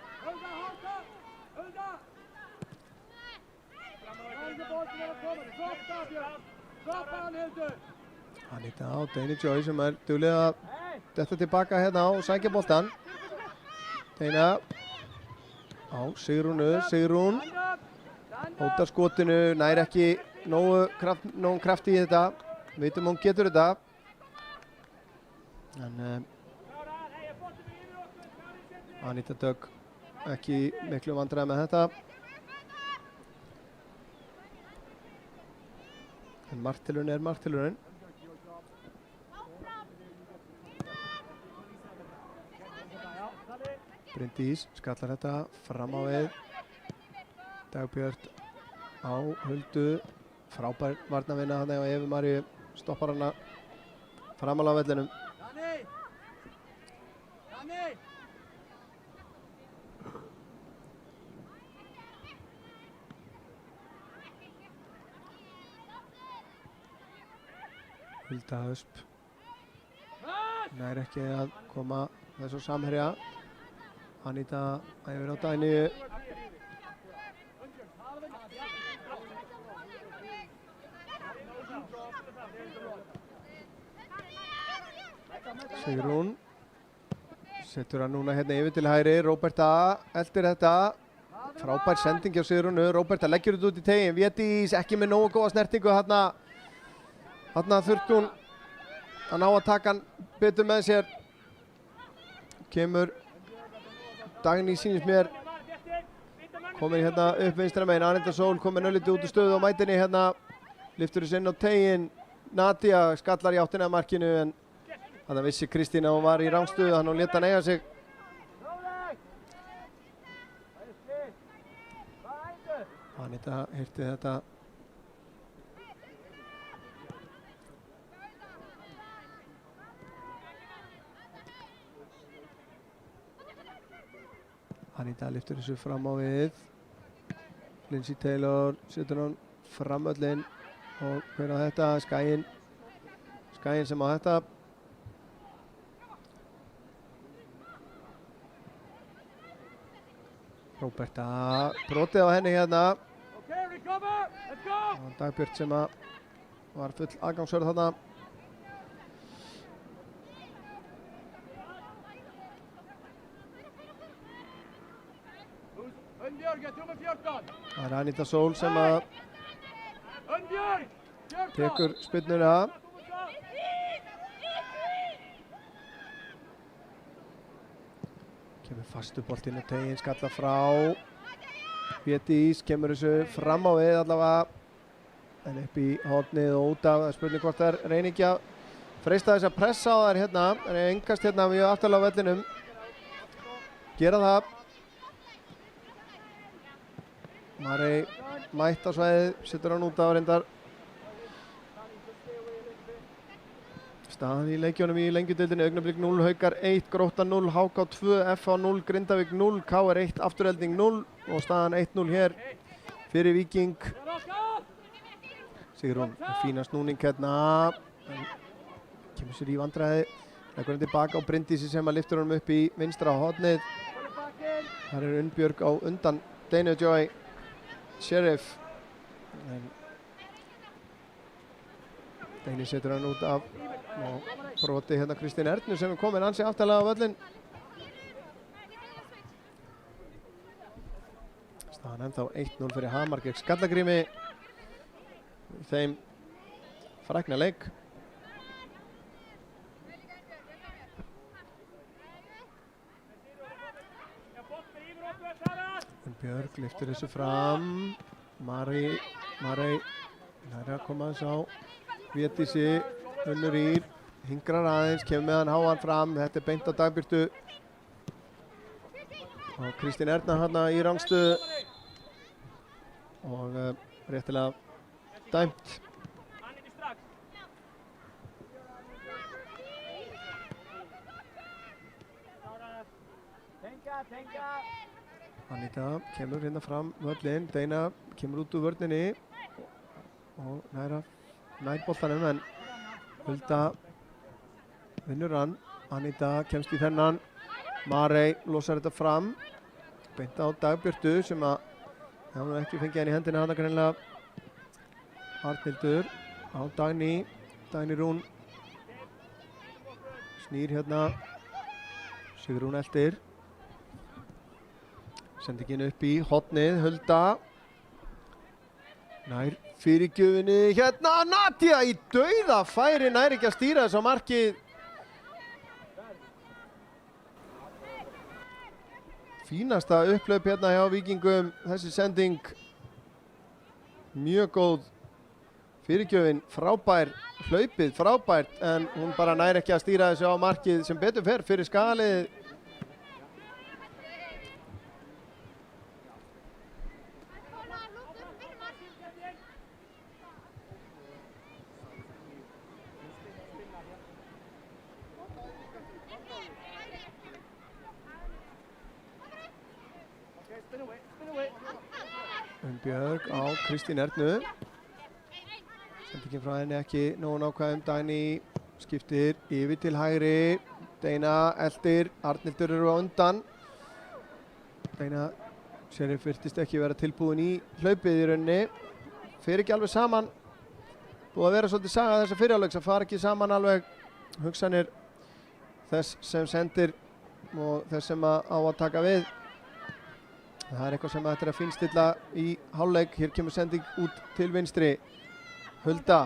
Speaker 2: Anita á Deinu Joy sem er dugleg að detta tilbaka hérna á og sækja boltan. Deina á Sigrúnu, Sigrún hótar skotinu, nær ekki nógu krafti í þetta. Vitum hún getur þetta. En Anita Dögg ekki miklu vandræði með þetta. En martilurinn er martilurinn. Bryndís skallar þetta fram á við. Dagbjört á Huldu. Frábær varnarvinna þarna og Evu Maríu stoppar hana framála á vellinum. Hulda Ösp nær ekki að koma þessu samherja. Anita yfir á Dagníu. Sigrún setur hann núna hérna yfir til hægri. Róberta eldir þetta. Frábær sending hjá Sigrúnu. Róberta leggjur þetta út í tegin. Védís ekki með nógu góða snertingu þarna. Þarna þurfti hún að ná að taka hann betur með sér. Kemur Dagný sýnist mér komin hérna upp vinstra megin, Anita Sól komin öllítið út úr stöðu á mætinni hérna, lyftur þessu inn á tegin, Nadia skallar í áttina að markinu en þannig vissi Kristín að hún var í rangstöðu, hann lét hann eiga sig. Anita hirti þetta. Anita lyftur þessu fram á við. Lindsay Taylor setur hann framöllin og hver á þetta, Skæin sem á þetta. Róberta brotið á henni hérna. Og Dagbjört sem var full aðgangshörð þarna. Það er Anita Sól sem tekur spyrnuna. Kemur fastu boltinn og tegin skalla frá. Védís kemur þessu fram á við allavega. En upp í hornið og út af. Spurning hvort þær reyni ekki að freista þess að pressa á þær hérna. Það er engast hérna mjög aftarlega á vellinum. Gera það. Marey mætt á svæðið, setur hann út á reyndar. Staðan í leikjónum í lengjudeildinni, Augnablik 0, Haukar 1, Grótta 0, HK 2, FH 0, Grindavík 0, KR 1, Afturelding 0 og staðan 1-0 hér fyrir Víking. Sigrún fína snúning hérna, kemur sér í vandræði, leggur hann tilbaka á Bryndísi sem að lyftur honum upp í vinstra hornið. Þar er Unnbjörg á undan Deinu Joy Sheriff. Deini setur hann út af og broti hérna Kristín Ernu sem er komin ansi aftarlega á völlin. Staðan ennþá 1-0 fyrir Hamar gegn Skallagrími í þeim frækna leik. Björg lyftir þessu fram. Marey nær að koma aðeins á Védísi, Unnur Ír, hingrar aðeins, kemur með hann háan fram. Þetta er beint á Dagbjörtu. Og Kristín Erna hérna í rangstöðu. Og réttilega dæmt. Anita kemur hérna fram völlin, Deina kemur út úr vörninni og nær boltanum en Hulda vinnur hann. Anita kemst í þennan, Marey losar þetta fram, beint á Dagbjörtu sem að hún ekki fengið henni í hendina hana greinlega. Arnhildur á Dagný Rún snýr hérna, Sigrún eltir. Sendingin upp í hornið, Hulda. Nær fyrirgjöfinni hérna, Nadia í dauðafæri, nær ekki að stýra þess á markið. Fínasta upplaup hérna hjá Víkingum, þessi sending. Mjög góð fyrirgjöfin, frábær, hlaupið frábært, en hún bara nær ekki að stýra þessu á markið sem betur fer fyrir Skagalið. Björg á Kristín Ernu. Sendingin frá henni ekki nógu nákvæm. Dagný skiptir yfir til hægri. Deina eltir, Arnhildur eru á undan. Deina Sheriff virtist ekki vera tilbúin í hlaupið í rauninni. Fer ekki alveg saman. Búið að vera svolítið saga þessa fyrirháleiks að fara ekki saman alveg hugsanir þess sem sendir og þess sem á að taka við. Það er eitthvað sem þetta er að finnstilla í hálfleik. Hér kemur sending út til vinstri. Hulda.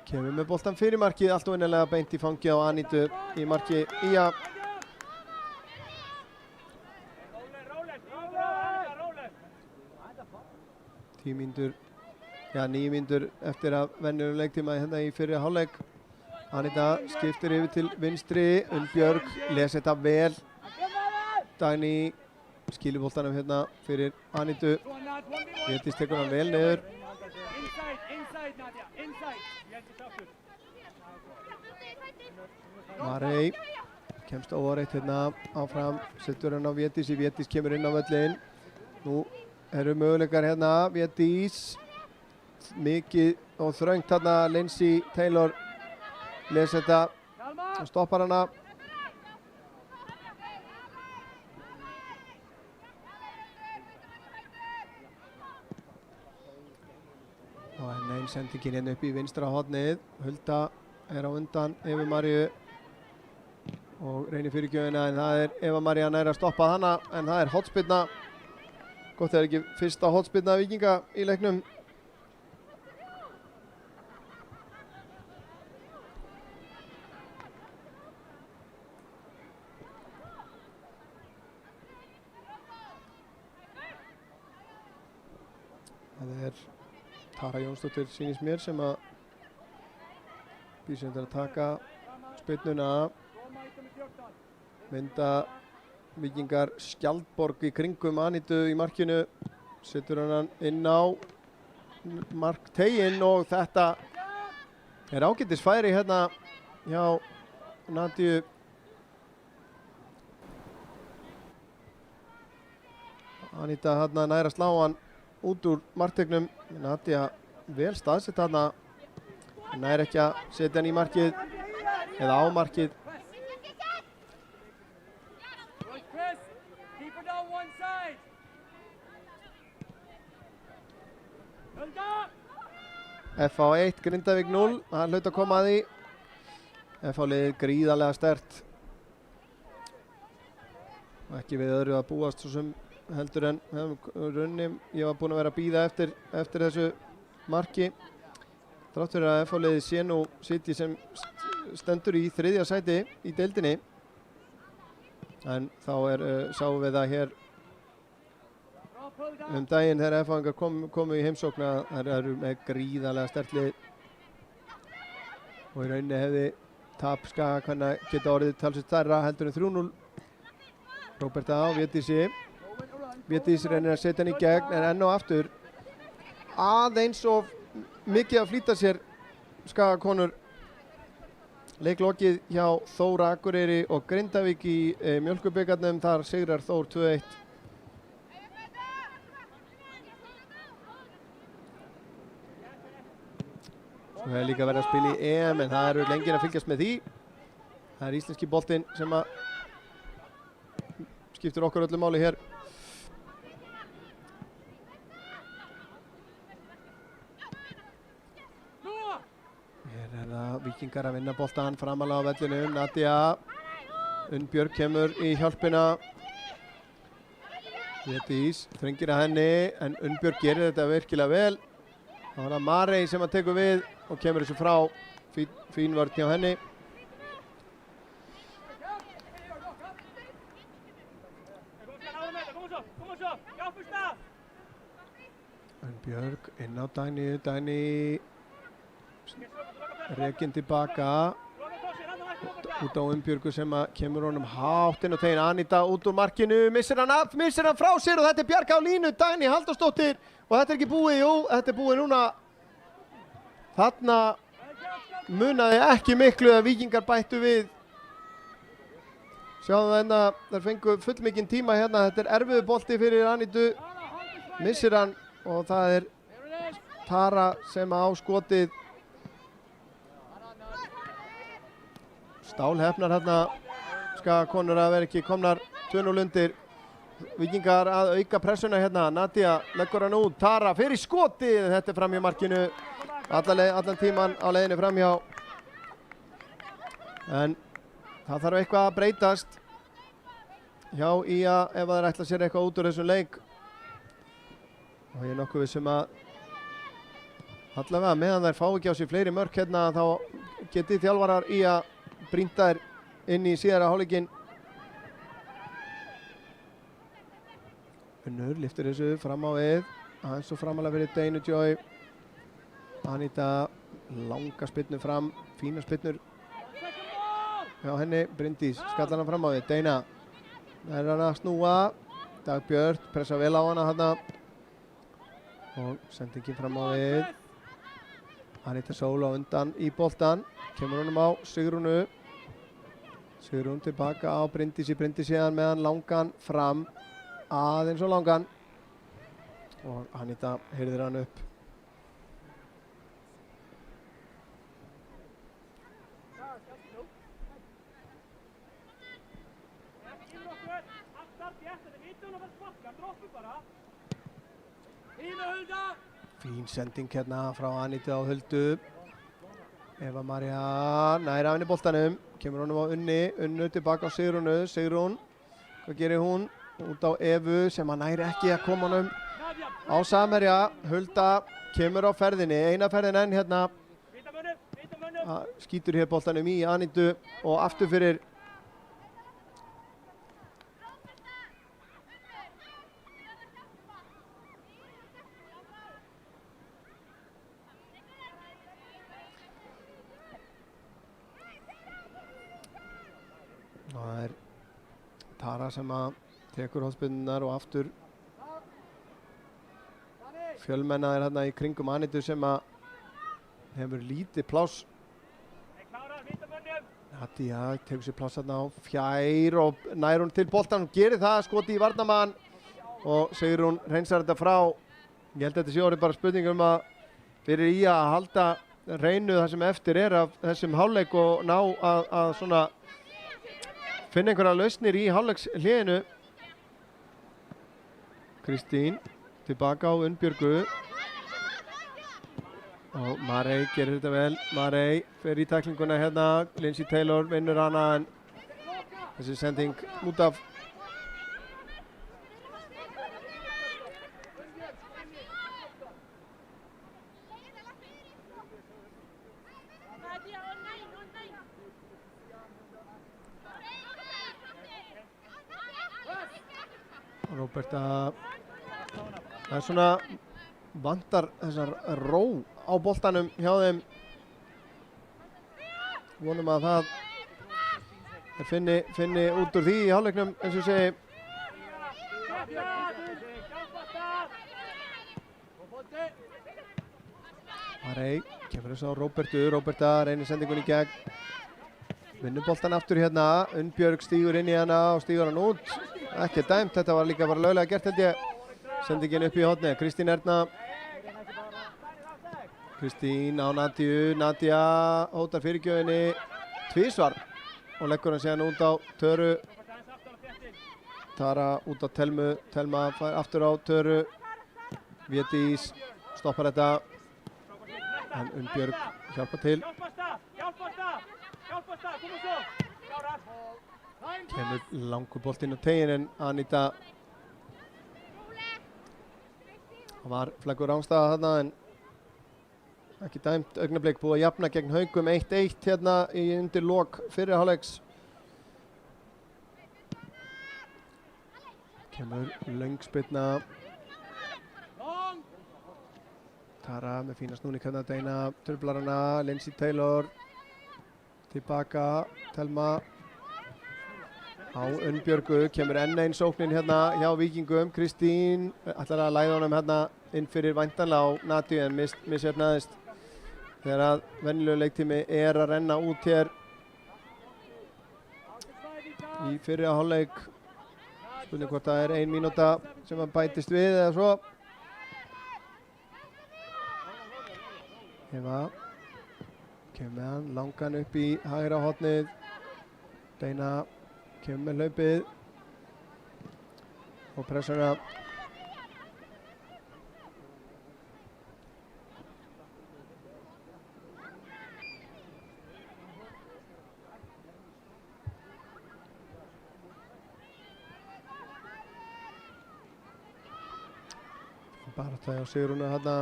Speaker 2: Kemur með boltan fyrir markið, allt og innilega beint í fangi á Anitu í marki Ía. 9 mínútur eftir að venjulegum leiktíma hérna í fyrri hálfleik. Anita skiptir yfir til vinstri, Unnbjörg les þetta vel. Dagný skilur boltanum hérna fyrir Anitu. Védís tekur hann vel niður. Marey kemst óreitt hérna áfram, setur hann á Védísi, Védís kemur inn á völlinn. Nú eru möguleikar hérna, Védís, mikið og þröngt hérna, Lindsay Taylor les þetta og stoppar hana. Og einn sendingin hérna upp í vinstra hornið, Hulda er á undan Evu Maríu og reynir fyrirgjöfina, en það er Eva María nær að stoppa hana, en það er hornspyrna. Gott er ekki fyrsta hornspyrna Víkinga í leiknum. Það er Tara Jónsdóttir, sýnist mér, sem að býr sem þetta að taka spyrnuna. Mynda Víkingar Skjaldborg í kringum Anitu í markinu. Setur hann inn á markteginn og þetta er ágætis færi hérna hjá Nadíu. Anita hérna nær að slá hann út úr marktegnum. Nadia vel staðsett hérna. Nær ekki að setja hann í markið eða á markið. FH 1, Grindavík 0, það hlaut að koma að því. FH liðið gríðarlega sterkt. Og ekki við öðru að búast svo sem heldur en runni. Ég var búinn að vera að bíða eftir þessu marki. Þrátt fyrir að FH liðið sé nú City sem stendur í 3. sæti í deildinni. En þá sáum við það hér daginn þegar FH-ingar komu í heimsókn að þær eru með gríðarlega sterkt lið. Og í rauninni hefði tap Skagakvenna geta orðið talsvert stærra heldur en 3-0. Róberta á Védísi. Védís reynir að setja hann í gegn, en enn og aftur aðeins of mikið að flýta sér Skagakonur. Leiklokið hjá Þór Akureyri og Grindavík í Mjölkubikarnum. Þar sigrar Þór 2-1. Svo hefur líka verið að spila í EM, en það eru lengir að fylgjast með því. Það er íslenski boltinn sem að skiptir okkur öllu máli hér. Hér er það Víkingar að vinna boltan framalega á vellinu. Nadia Unnbjörg kemur í hjálpina. Védís þrengir að henni, en Unnbjörg gerir þetta virkilega vel. Það var það Marey sem að tekur við og kemur þessu frá. Fín vörn hjá henni. Unnbjörg inn á Dagný. Dagný rekin tilbaka út á Unnbjörgu sem að kemur honum hátt inn á tegin. Anita út úr markinu, missir hann frá sér og þetta er bjarga á línu. Dagný Halldórsdóttir, og þetta er ekki búið. Jú, þetta er búið núna. Þarna munaði ekki miklu að Víkingar bættu við. Sjáum við hérna, þær fengu fullmikinn tíma hérna. Þetta er erfiður bolti fyrir Anitu. Missir hann og það er Tara sem á skotið. Stálhefnar hérna Skagakonur að vera ekki komnar 2-0 undir. Víkingar að auka pressuna hérna. Nadia leggur hann út. Tara fyrir skotið. Þetta er framhjá markinu. Allan tíman á leiðinni framhjá. En það þarf eitthvað að breytast hjá IA ef það ætla sér eitthvað út úr þessum leik. Og ég er nokkuð vissum að allavega meðan þær fá ekki á sig fleiri mörk hérna þá geti þjálfarar IA brýnt þær inn í síðara hálfleikinn. Unnur lyftir þessu fram á við. aðeins svo framalega fyrir Deinu Joy. Anita, langa spyrnu fram, fína spyrnur hjá henni. Bryndís skallar hann fram á því. Deina, það er hann að snúa. Dagbjörn pressa vel á hana þarna. Og sendingin fram á við. Anita Sól á undan í boltan. Kemur honum á Sigrúnu. Sigrún tilbaka á Bryndísi. Bryndís síðan með hann langan fram. Aðeins og langan. Og Anita heyrðir hann upp. Fín sending hérna frá Anitu á Huldu. Eva María nær af henni boltanum. Kemur honum á Unni. Unnu tilbaka á Sigrúnu. Sigrún, hvað gerir hún? Út á Evu sem hann næri ekki að koma honum á samherja. Hulda kemur á ferðinni. Eina ferðin enn hérna. Skýtur hér boltanum í Anitu og aftur fyrir það er Tara sem að tekur hóðspyrnunar og aftur fjölmenna er hérna í kringum Anitu sem að hefur lítið pláss. Nadia tekur sér pláss hérna á fjær og nær hún til boltan. Hún gerir það, skoti í varnarmann og Sigrún hreinsar þetta frá. Ég held að þetta sé orðið bara spurning að fyrir í að halda reynu það sem eftir er af þessum hálfleik og ná að svona finna einhverja lausnir í hálfleiks-hléinu. Kristín tilbaka á Unnbjörgu. Og Marey gerir þetta vel. Marey fer í tæklinguna hérna. Lindsay Taylor vinnur hana en þessi sending út af. Róberta, það er svona vantar þessar ró á boltanum hjá þeim. Vonum að það finni út úr því í hálfleiknum eins og ég segi. Marey kemur þess á Róbertu. Róberta reynir sendingun í gegn. Vinnur boltan aftur hérna. Unnbjörg stígur inn í hana og stígur hann út. Ekki dæmt, þetta var líka bara löglega gert held ég. Sendingin upp í horni. Kristín Erna. Kristín á Nadiu. Nadia hótar fyrirgjöfinni tvísvar og leggur hann síðan út á Töru. Tara út á Telmu. Telma fær aftur á Töru. Védís stoppar þetta. En Unnbjörg hjálpa til. Kemur langur boltinn á tegin en Anita var flaggur rangstaða þarna en ekki dæmt. Augnablik búið að jafna gegn Haugum 1-1 hérna í undir lok fyrri hálfleiks. Kemur löng spyrna. Tara með fína snúning hérna. Deina truflar hana. Lindsay Taylor tilbaka. Telma á Unnbjörgu. Kemur enn einn sóknin hérna hjá Víkingum. Kristín ætlar að læða honum hérna inn fyrir væntanlega á Nadiu en missefnaðist þegar að venjulegu leiktími er að renna út hér í fyrri hálfleik. Spurning hvort það er 1 mínúta sem að bætist við eða svo. Eva kemur með hann langan upp í hægra hornið. Deina kemur með hlaupið og pressuna. Bara það á Sigrúnu þarna.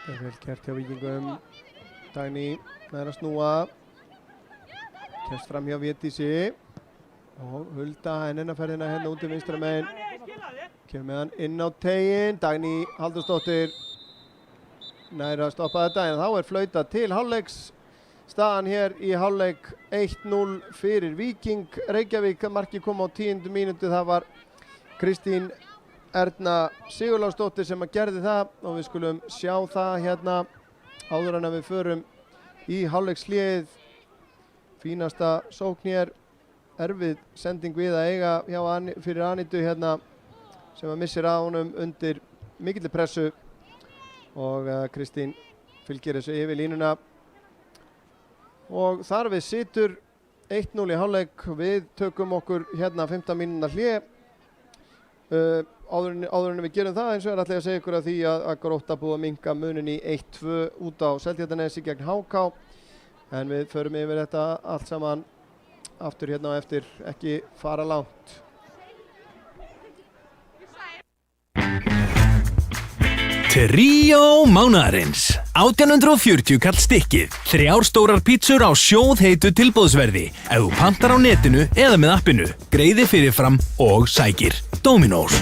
Speaker 2: Það er vel gert hjá Víkingum. Dagný með að snúa. Kemst fram hjá Védísi. Og Hulda ennina ferðina hérna út í vinstra megin. Kemur með hann inn á tegin. Dagný Halldórsdóttir nær að stoppa þetta en þá flautað til hálfleiks. Staðan hér í hálfleik 1-0 fyrir Víking Reykjavík. Markið kom á 10. mínútu. Það var Kristín Erna Sigurláksdóttir sem að gerði það og við skulum sjá það hérna áður en að við förum í hálfleikshléið. Fínasta sókn hér. Erfið sending við að eiga fyrir Anitu hérna sem að missir á honum undir mikilli pressu og Kristín fylgir þessu yfir línuna og þar við situr 1-0 í hálfleik. Við tökum okkur hérna 15 mínúna hlé. Áður en við gerum það eins og ætla ég að segja ykkur að því að Grótta búið að minnka munin í 1-2 út á Seltjarnarnesi gegn HK en við förum yfir þetta allt saman aftur hérna á eftir, ekki fara langt.
Speaker 1: Tríó mánaðarins 1840 kall stykkið 3 stórar pítsur á sjóðheitu tilboðsverði ef þú pantar á netinu eða með appinu greiði fyrirfram og sækir Dominos.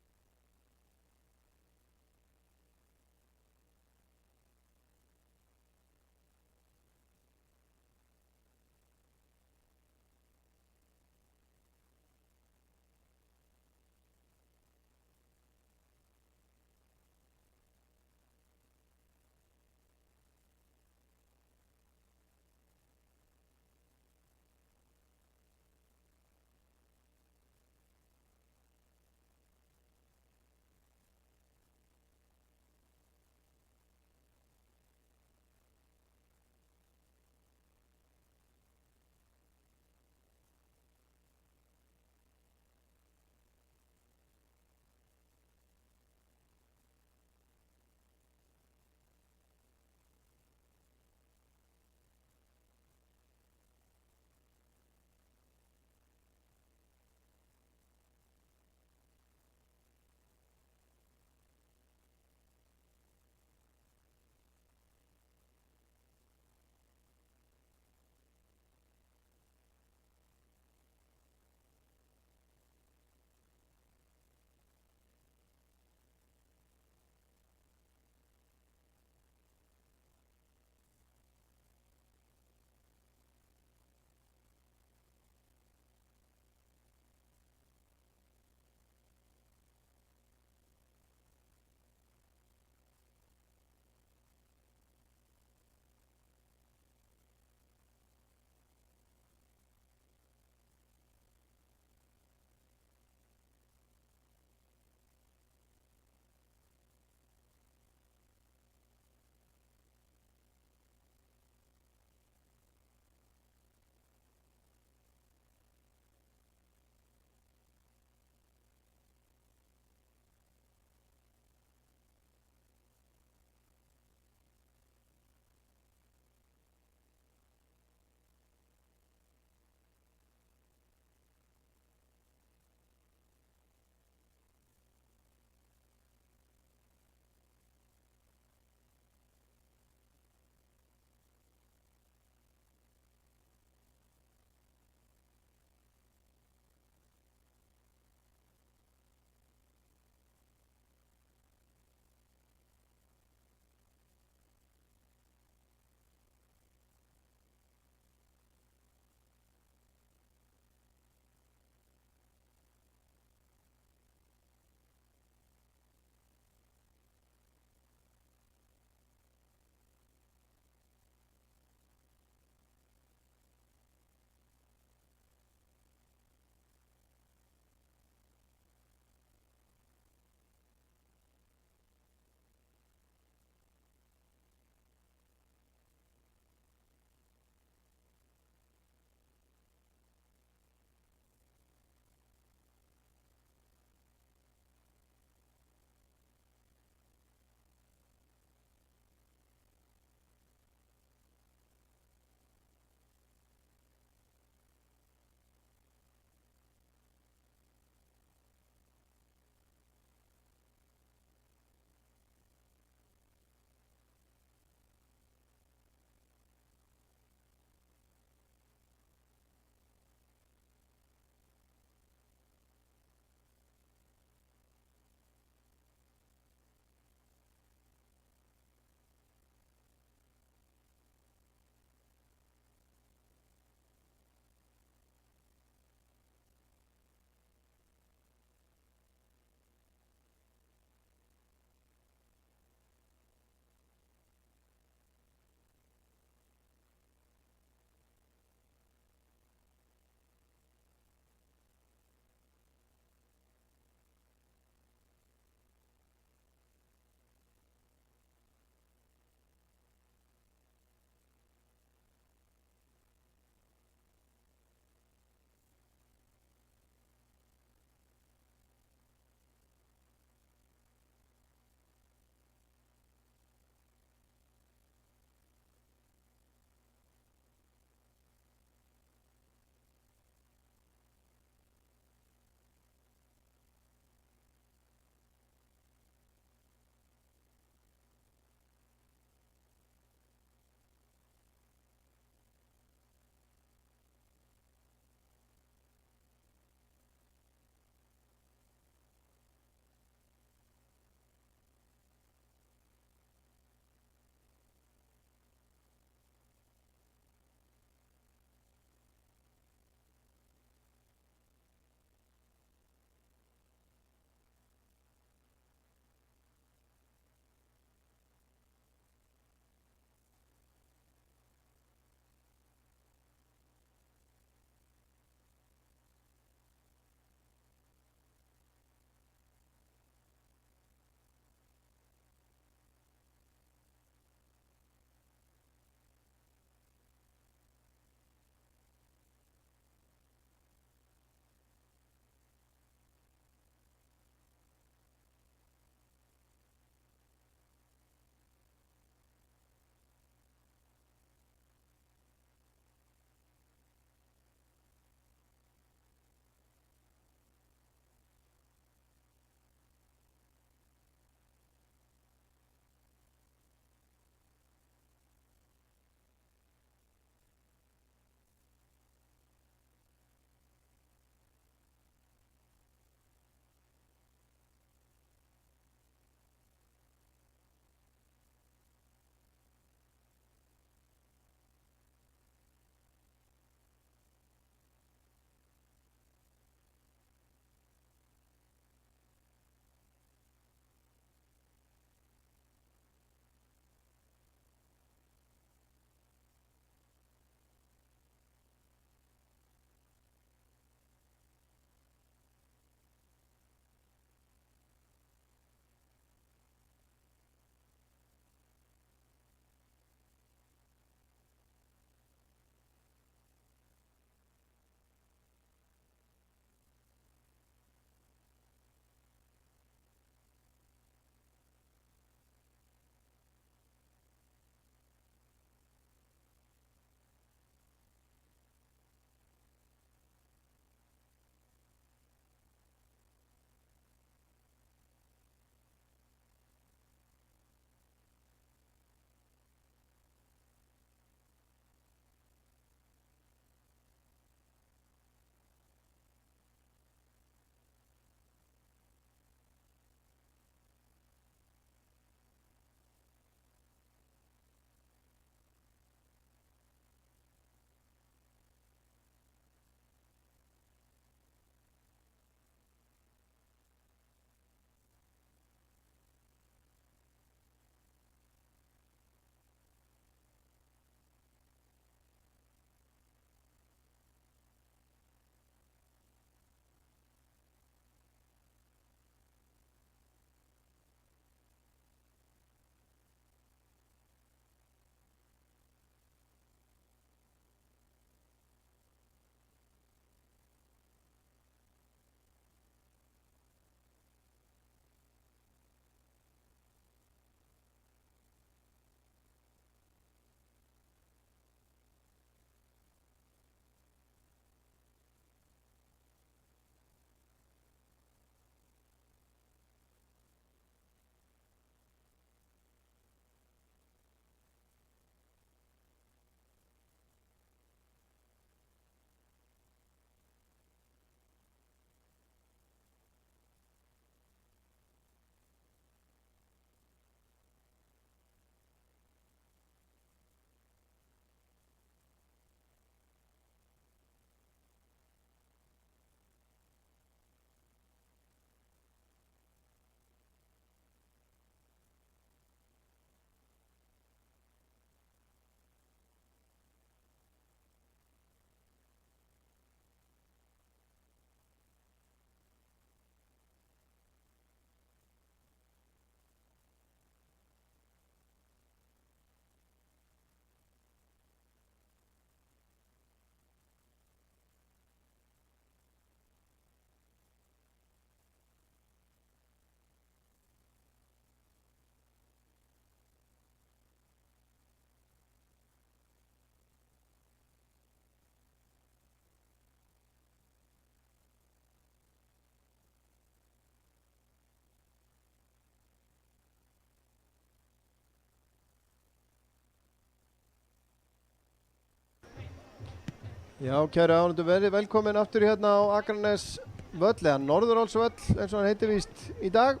Speaker 2: Já, kæru ánendur, verið velkomin aftur hérna á Akranes völl, eða Norðurálsvöll eins og hann heitir víst í dag.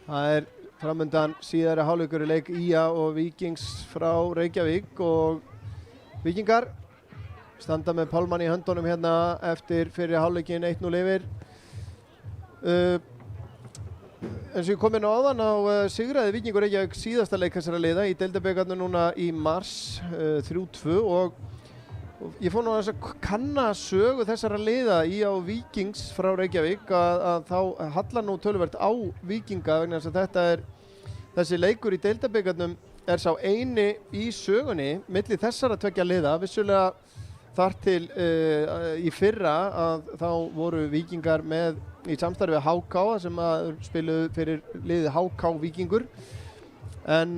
Speaker 2: Það framundan síðari hálfleikur í leik IA og Víkings frá Reykjavík og Víkingar standa með pálmann í höndunum hérna eftir fyrri hálfleikin 1-0 yfir. Eins og ég kom inn á áðan á sigraði Víkingur Reykjavík síðasta leik þessara liða í deildabikarnum núna í mars 3-2 og ég fór nú að kanna sögu þessara liða í á Víkings frá Reykjavík að þá hallar nú töluvert á Víkinga vegna þess að þessi leikur í deildabikarnum sá eini í sögunni milli þessara tveggja liða. Vissulega þar til í fyrra að þá voru Víkingar með í samstarfi við HK sem að spiluðu fyrir liðið HK Víkingur en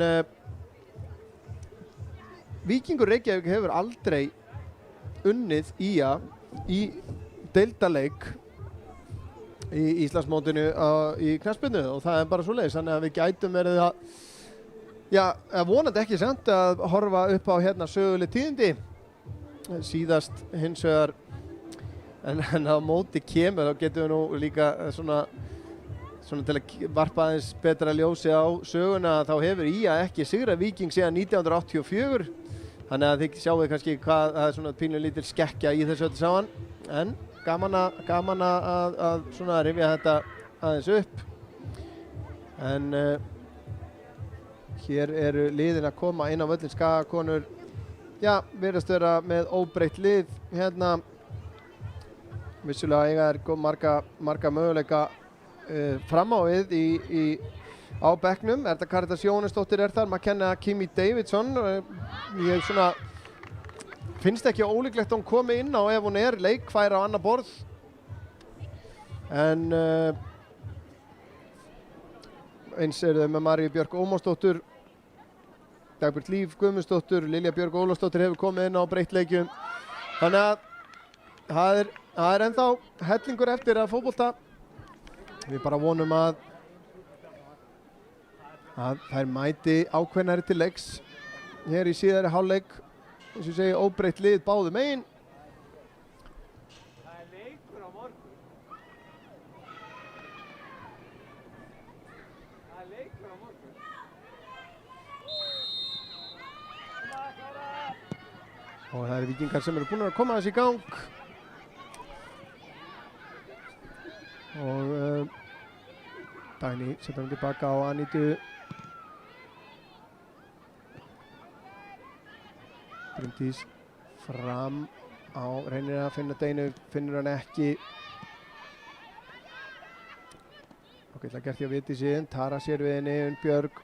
Speaker 2: Víkingur Reykjavík hefur aldrei unnið IA í deildaleik í Íslandsmótinu í knattspyrnu og það bara svoleiðis, þannig að við gætum verið að vonandi ekki samt að horfa upp á hérna söguleg tíðindi síðast hins vegar en á móti kemur þá getum við nú líka svona til að varpa aðeins betra ljósi á söguna þá hefur IA ekki sigrað Víking síðan 1984. Þannig að þið sjáum kannski hvað það svona pínlega lítil skekkja í þessu öllu saman en gaman að svona rifja þetta aðeins upp en hér eru liðin að koma inn á völlin Skagakonur virðast vera með óbreytt lið hérna vissulega eiga þær marga möguleika fram á við á bekknum, þetta Karitas Jóhannesdóttir þar, McKenna Kimi Davidson ég svona finnst ekki ólíklegt að hún komi inn á ef hún leikfær á annað borð en eins þau með Maríu Björk Ómarsdóttur Dagbjört Líf Guðmundsdóttur, Lilja Björk Ólafsdóttir hefur komið inn á breytt leikjum þannig að það ennþá hellingur eftir að fótbolta við bara vonum að þær mæti ákveðnari til leiks hér í síðari hálfleik eins og segi óbreytt lið báðum megin það leikur á morgun og það Víkingar sem eru búin að koma þessi í gang og Dagný setja hann tilbaka á Anítu Bryndís fram á reynir að finna Deinu, finnur hann ekki ok, það gert ég að viti síðan Tara sér við henni, Unnbjörg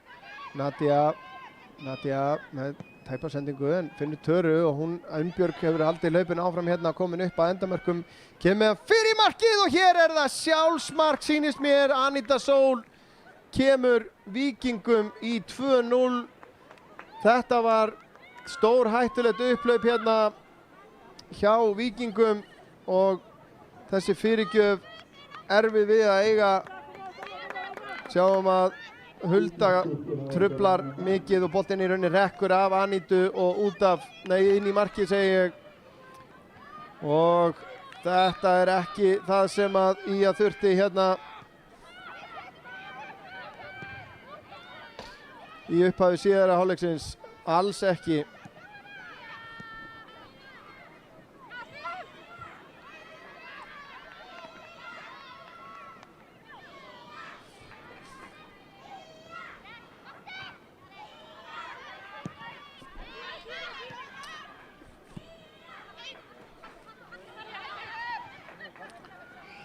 Speaker 2: Nadia með tæpa sendingu en finnur Töru og Unnbjörg hefur haldið hlaupin áfram hérna komin upp að endamörkum kemur með fyrir markið og hér það sjálfsmark sýnist mér Aníta Sól kemur Víkingum í 2-0 þetta var stór hættulegt upphlaup hérna hjá Víkingum og þessi fyrirgjöf erfið við að eiga sjáum að Hulda truflar mikið og boltinn í rauninni rekkur af Anítu og inn í markið segi ég og þetta ekki það sem að IA þurfti hérna í upphafi síðara hálfleiksins alls ekki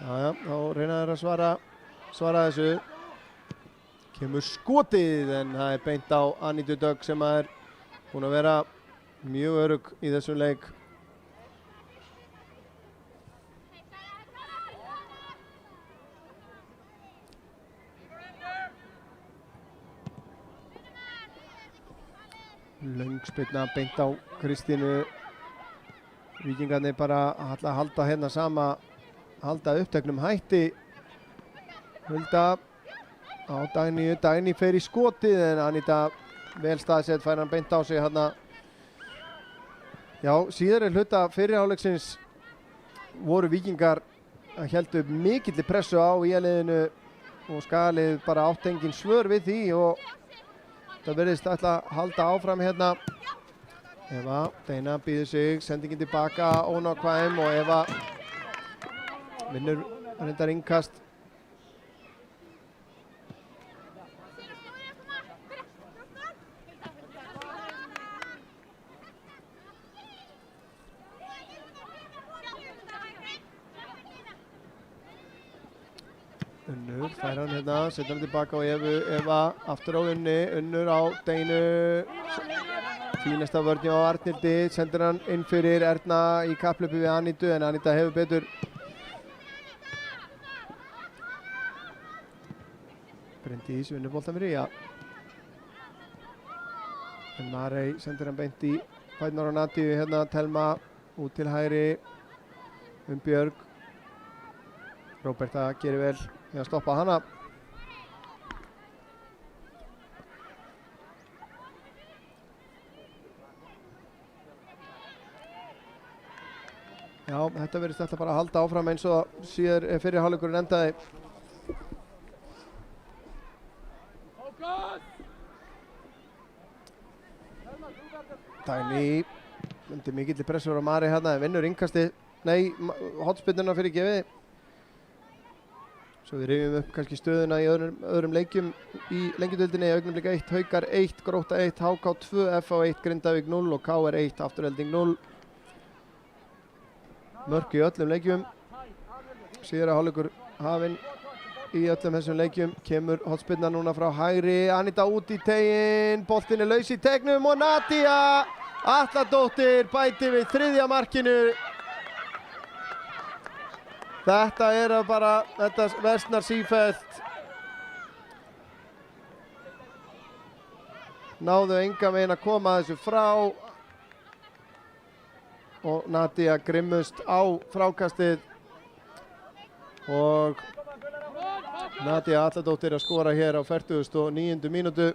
Speaker 2: þá reyna þeir að svara þessu kemur skotið en það beint á Anítu Dögg sem búin að vera mjög örugg í þessum leik löng spyrna beint á Kristínu Víkingarnir bara að halda hérna halda uppteknum hætti Hulda á Dagný fer í skotið en Aníta vel staðsett fær hann beint á sig hérna Já, síðari hluta fyrri hálfleiksins voru Víkingar að héldu mikilli pressu á liðinu og Skagalið bara átt engin svör við því og það verðist ætla að halda áfram hérna. Eva Deina býður sig, sendingin tilbaka ónákvæm og Eva vinnur reyndar innkast. Unnur fær hann hérna, setur hann tilbaka á Eva aftur á Unnur á Deinu. Fínasta vörn á Arnhildi, sendir hann inn fyrir Erna í kapphlaupi við Anítu en Aníta hefur betur. Bryndís vinnur boltan fyrir Ía. En Marey sendir hann beint í fæturnar á Natíu, hérna Telma út til hægri Björg. Róberta gerir vel við að stoppa hana. Já, þetta verðist alltaf bara að halda áfram eins og síðar fyrri hálfleikurinn endaði. Dagný undir mikilli pressur á Mari hérna, vinnur innkasti, nei, hotspinnuna fyrir gefið. Svo við rifjum upp kannski stöðuna í öðrum leikjum í lengjudeildinni. Augnablik 1, Haukar 1, Grótta 1, HK 2, FH 1, Grindavík 0 og KR 1, Afturelding 0. Mörk í öllum leikjum. Síðara hálfleikur hafinn í öllum þessum leikjum. Kemur hotspinna núna frá hægri. Aníta út í teginn. Boltinn er laus í tegnum og Nadia Atladóttir bæti við 3. markinu. Þetta bara, þetta versnar sífellt. Náðu engan veginn að koma þessu frá. Og Nadia grimmust á frákastið. Og Nadia Atladóttir að skora hér á 49. mínútu.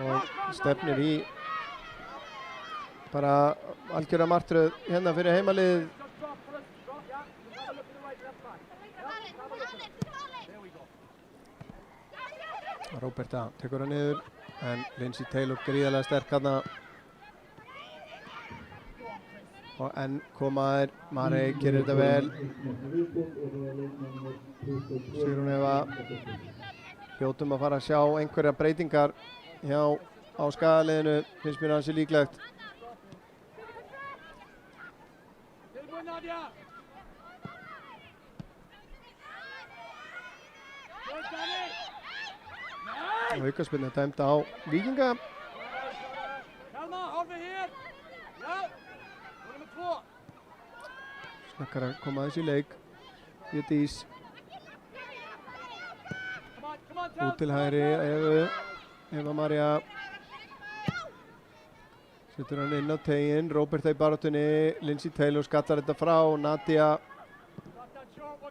Speaker 2: Og stefnir í bara algjöra martröð hérna fyrir heimaliðið. Róberta tekur hann niður en Lindsay Taylor gríðarlega sterk hérna. Og enn koma þær, Marey gerir þetta vel. Sigrún Eva. Hljótum að fara að sjá einhverja breytingar hjá á Skagaliðinu, finnst mér ansi líklegt. Aukaspyrna dæmd á Víkinga. Snakkar að koma aðeins í leik. Védís. Út til hægri, Eva María. Setur hann inn á teginn, Róberta í baráttunni, Lindsay Taylor skallar þetta frá, Nadia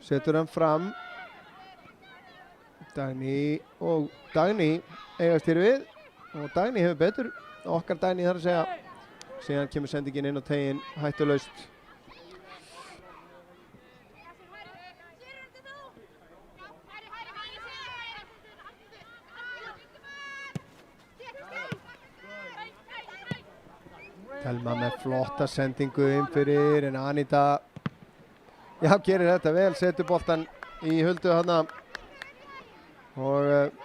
Speaker 2: setur hann fram. Dagný og Dagný eigast hér við og Dagný hefur betur, okkar Dagný þarf að segja. Síðan kemur sendingin inn á teginn, hættulaust. Telma með flotta sendingu inn fyrir en Aníta gerir þetta vel, setur boltan í huldu hana og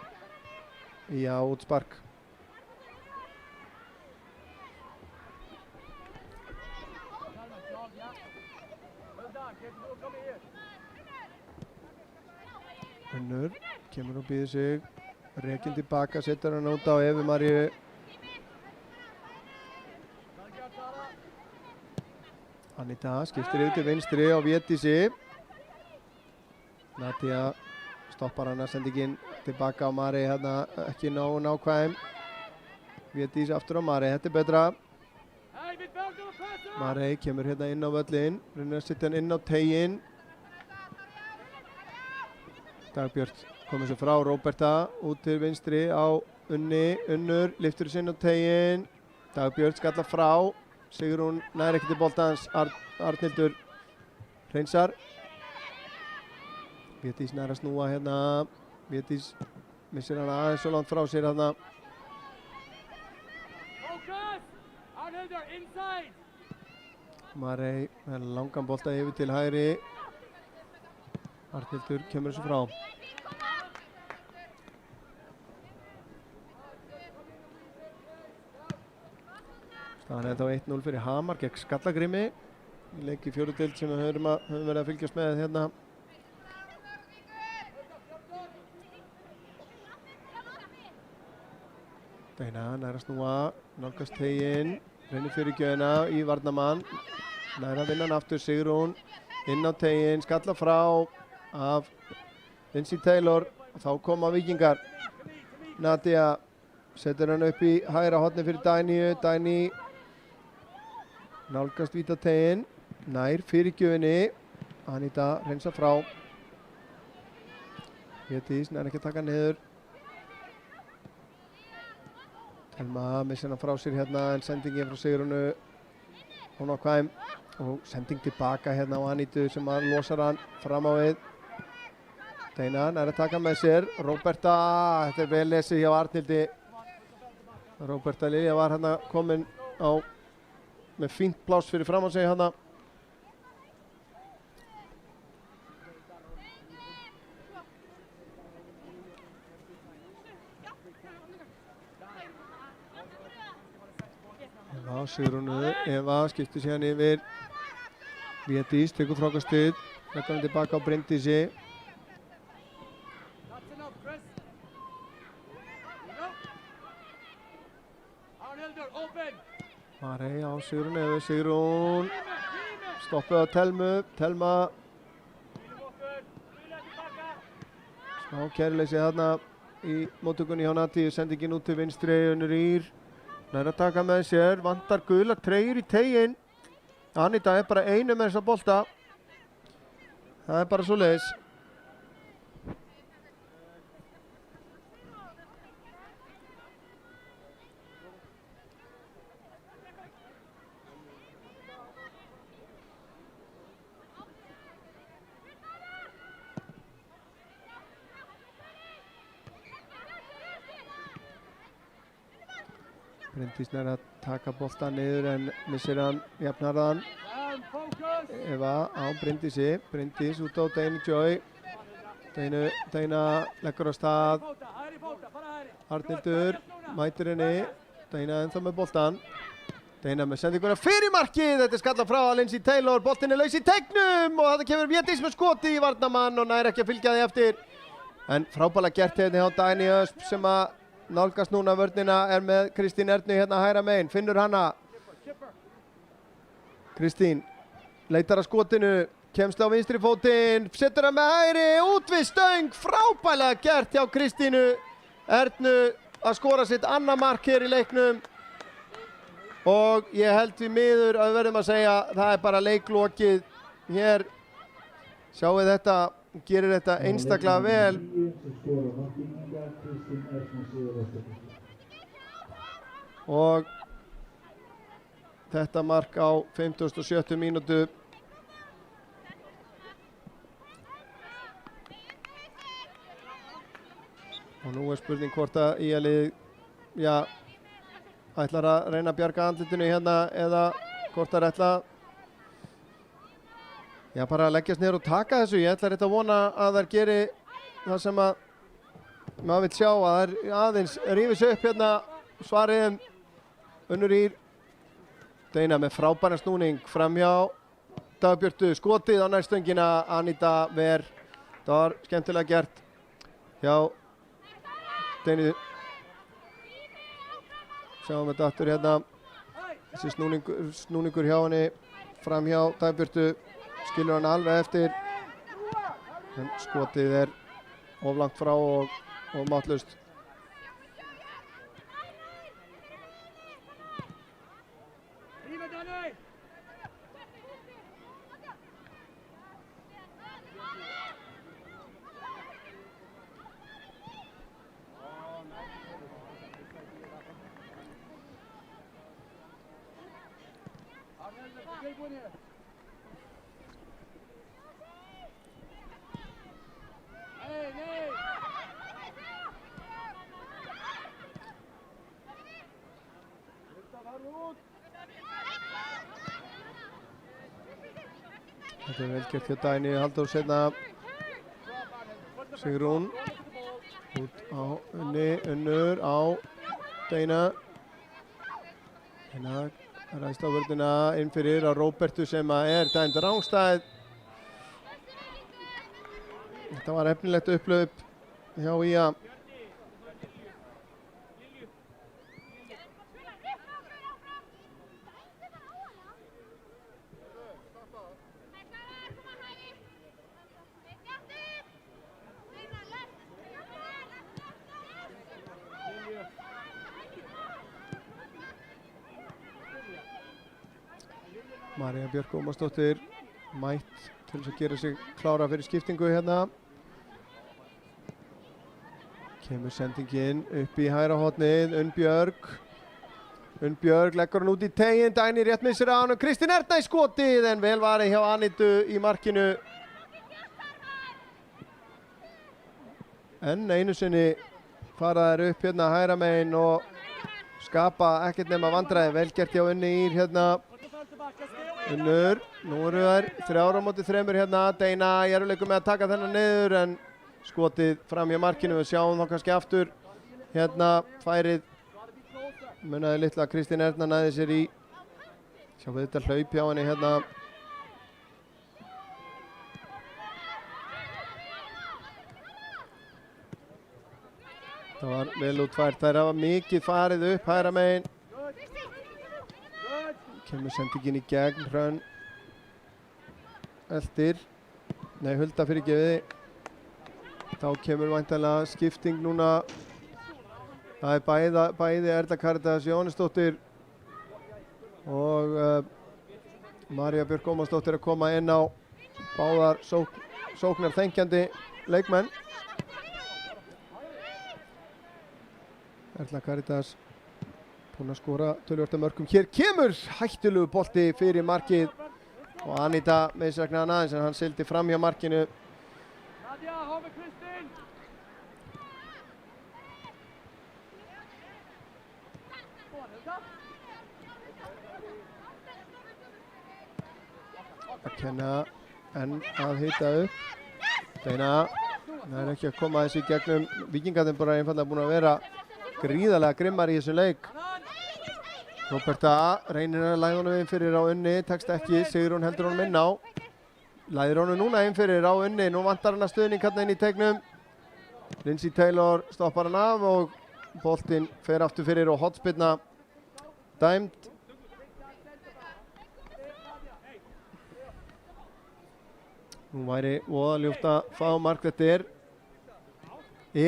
Speaker 2: útspark. Unnur kemur og býður sig, rekinn tilbaka, setur hann út á Evu Maríu. Aníta skiptir yfir til vinstri á Védísi. Nadia stoppar hana, sendingin tilbaka á Mari hérna, ekki nógu nákvæm. Védís aftur á Mari, þetta er betra. Mari kemur hérna inn á völlin, reynir að setja hann inn á teiginn. Dagbjört komið sér frá, Róberta út til vinstri á Unni, Unnur lyftur sinn á teiginn. Dagbjört skallar frá, Sigrún nær ekki til boltans, Arnhildur hreinsar. Védís nær að snúa hérna, Védís missir hana aðeins svo langt frá sér hérna. Marey með langan bolta yfir til hægri. Arnhildur kemur þessu frá. Staðan er þá 1-0 fyrir Hamar gegn Skallagrimi. Í leik í 4. deild sem við höfum verið að fylgjast með hérna. Steina nær að snúa, nálgast teiginn, reynir fyrir gjöðina í varnarmann. Nær að vinna hann aftur, Sigrún inn á teiginn, skalla frá af Lindsay Taylor. Þá koma Víkingar. Nadia setur hann upp í hægra horni fyrir Dæníu. Dæní nálgast vítateiginn, nær fyrir gjöðinni. Anita reynsa frá. Védís nær ekki að taka niður. Telma missir hann frá sér hérna en sendingin frá Sigrúnu ónákvæm og sending tilbaka hérna á Anitu sem að losar hann fram á við. Steina nær að taka með sér. Róberta, þetta er vel lesið hjá Arnhildi. Róberta Lilja var hérna komin á með fínt pláss fyrir fram á sig hérna. Eva Sigrúnu, Eva skiptir síðan yfir. Védís tekur frákastið, leggur hann tilbaka á Bryndísi. Marey á Sigrún, Eva Sigrún. Stoppið á Telmu, Telma. Smá kæruleysi þarna í móttökunni hjá Natíu, sendingin út til vinstri, Unnur Ýr. Nær að taka með sér, vantar gular treyjur í teiginn. Anita er bara einu með þessa bolta. Það er bara svoleiðis. Bryndís nær að taka bolta niður en missir hann, jafnar hann. Eva á Bryndísi, Bryndís út á Deinu Joy. Deina leggur á stað. Arnhildur mætir henni, Deina ennþá með boltan. Deina með sendinguna fyrir markið, þetta er skallað frá að Lindsay Taylor, boltinn er laus í teignum og þetta kemur Védís með skoti í varnarmann og nær ekki að fylgja því eftir. En frábælega gert hérna hjá Dagný Ösp sem að nálgast núna vörnina, er með Kristín Ernu hérna hægra megin, finnur hana. Kristín leitar að skotinu, kemst á vinstri fótinn, setur hann með hægri, út við stöng, frábælega gert hjá Kristínu Ernu að skora sitt annað mark hér í leiknum. Og ég held við miður að við verðum að segja, það er bara leiklokið hér. Sjáu þetta, gerir þetta einstaklega vel. Og þetta mark á 57. mínútu. Og nú er spurning hvort að ÍL-ið, já, ætlar að reyna að bjarga andlitinu hérna eða hvort það er ætla já, bara að leggjast niður og taka þessu. Ég ætla rétt að vona að þær geri það sem að maður vill sjá, að þær aðeins rífis upp hérna svariðum. Unnur Ýr, Deina með frábæran snúning framhjá Dagbjörtu, skotið á nærstöngina, Anita Ver. Það var skemmtilega gert hjá Deinu. Sjáum þetta aftur hérna, þessi snúningur hjá henni framhjá Dagbjörtu. Skilur hann alveg eftir, en skotið er of langt frá og máttlaust. Þetta er vel gert hjá Dagný Halldór seinna. Sigrún út á Unnur á Deina. Deina ræðst á vörðina inn fyrir á Róbertu sem er dæmd rangstæð. Þetta var efnilegt upplaup hjá IA. María Björk Ómarsdóttir mætt til þess að gera sig klára fyrir skiptingu hérna. Kemur sendingin upp í hægra hornið, Unnbjörg leggur hann út í teginn, Dagný rétt missir á hann og Kristín Erna í skotið en vel varið hjá Anitu í markinu. En einu sinni fara þær upp hérna hægra megin og skapa ekkert nema vandræði. Vel gert hjá Unni Ír hérna. Unnur, nú eru þær 3-3 hérna, Deina í erfiðleikum með að taka þennan niður en skotið fram hjá markinu. Við sjáum þá kannski aftur hérna færið. Munaði litla Kristín Erna næði sér í. Sjáum við þetta hlaup hjá henni hérna. Það var vel útfært, þær hafa mikið farið upp hægra megin. Kemur sendingin í gegn, Hrönn eldir, nei Hulda fyrirgefiði. Þá kemur væntanlega skipting núna. Það er bæði Erla Karítas Jóhannesdóttir og María Björk Ómarsdóttir að koma inn á báðar sóknar þengjandi leikmenn. Erla Karítas búinn að skora töluvert af mörkum. Hér kemur hættulegu bolti fyrir markið og Anita meðsaknaði hann aðeins en hann sigldi fram hjá markinu. Að kenna enn að hita upp. Deina, það er ekki að koma þessu í gegnum. Víkingarnir bara einfallega búin að vera gríðarlega grimmar í þessu leik. Róberta reynir að læða honum inn fyrir á Unni, tekst ekki, Sigrún heldur honum inn á. Læðir honum núna inn fyrir á Unni, nú vantar hann að stuðning hérna inn í teignum. Lindsay Taylor stoppar hann af og boltinn fer aftur fyrir og hotspinna dæmd. Nú væri voða ljúft að fá mark. Þetta er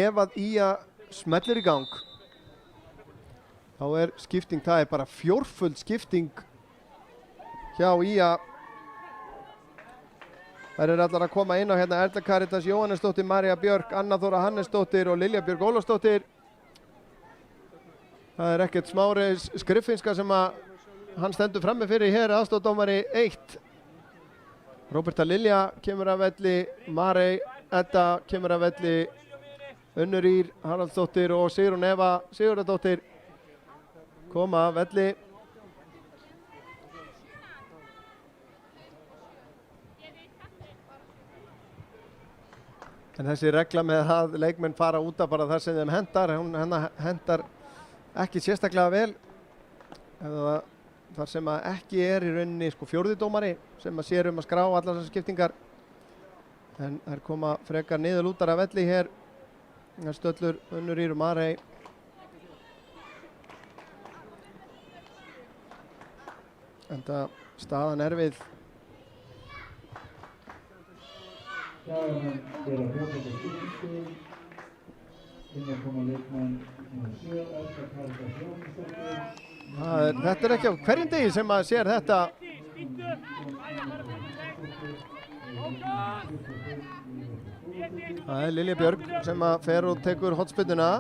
Speaker 2: ef að IA smellir í gang. Þá er skipting, það er bara fjórföld skipting hjá IA. Þær eru allar að koma inn á hérna Erla Karítas Jóhannesdóttir, María Björk, Anna Þóra Hannesdóttir og Lilja Björk Ólafsdóttir. Það er ekkert smári skriffinska sem að hann stendur frammi fyrir hér, aðstoðardómari 1. Róberta Lilja kemur af velli, Marey Edda kemur af velli, Unnur Ír Haraldsdóttir og Sigrún Eva Sigurðardóttir koma af velli. En þessi regla með að leikmenn fara út af bara þar sem þeim hendar, hún hendar ekki sérstaklega vel. Eða þar sem að ekki er í rauninni fjórði dómari sem að sér að skrá allar þessar skiptingar. En þær koma frekar niðurlútar af velli hér. Stöllur, Unnur Ír og Marey. Enda staðan erfið.
Speaker 3: Skagamenn gera 14. stig. Inn að koma leikmann nr. 7, Elsa Karítas Jónsdóttir.
Speaker 2: Þetta er ekki á hverjum degi sem maður sér þetta. Það er Lilja Björg sem að fer og tekur hornspyrnuna.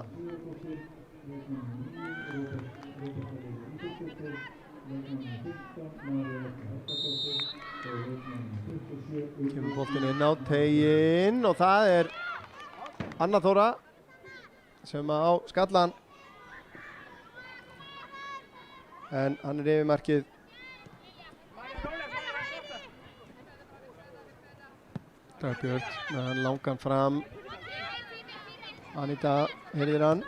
Speaker 2: Kemur boltinn inn á teiginn og það er Anna Þóra sem á skallan. En hann er yfir markið. Dagbjörn með hann langan fram. Anita heyrðir hann.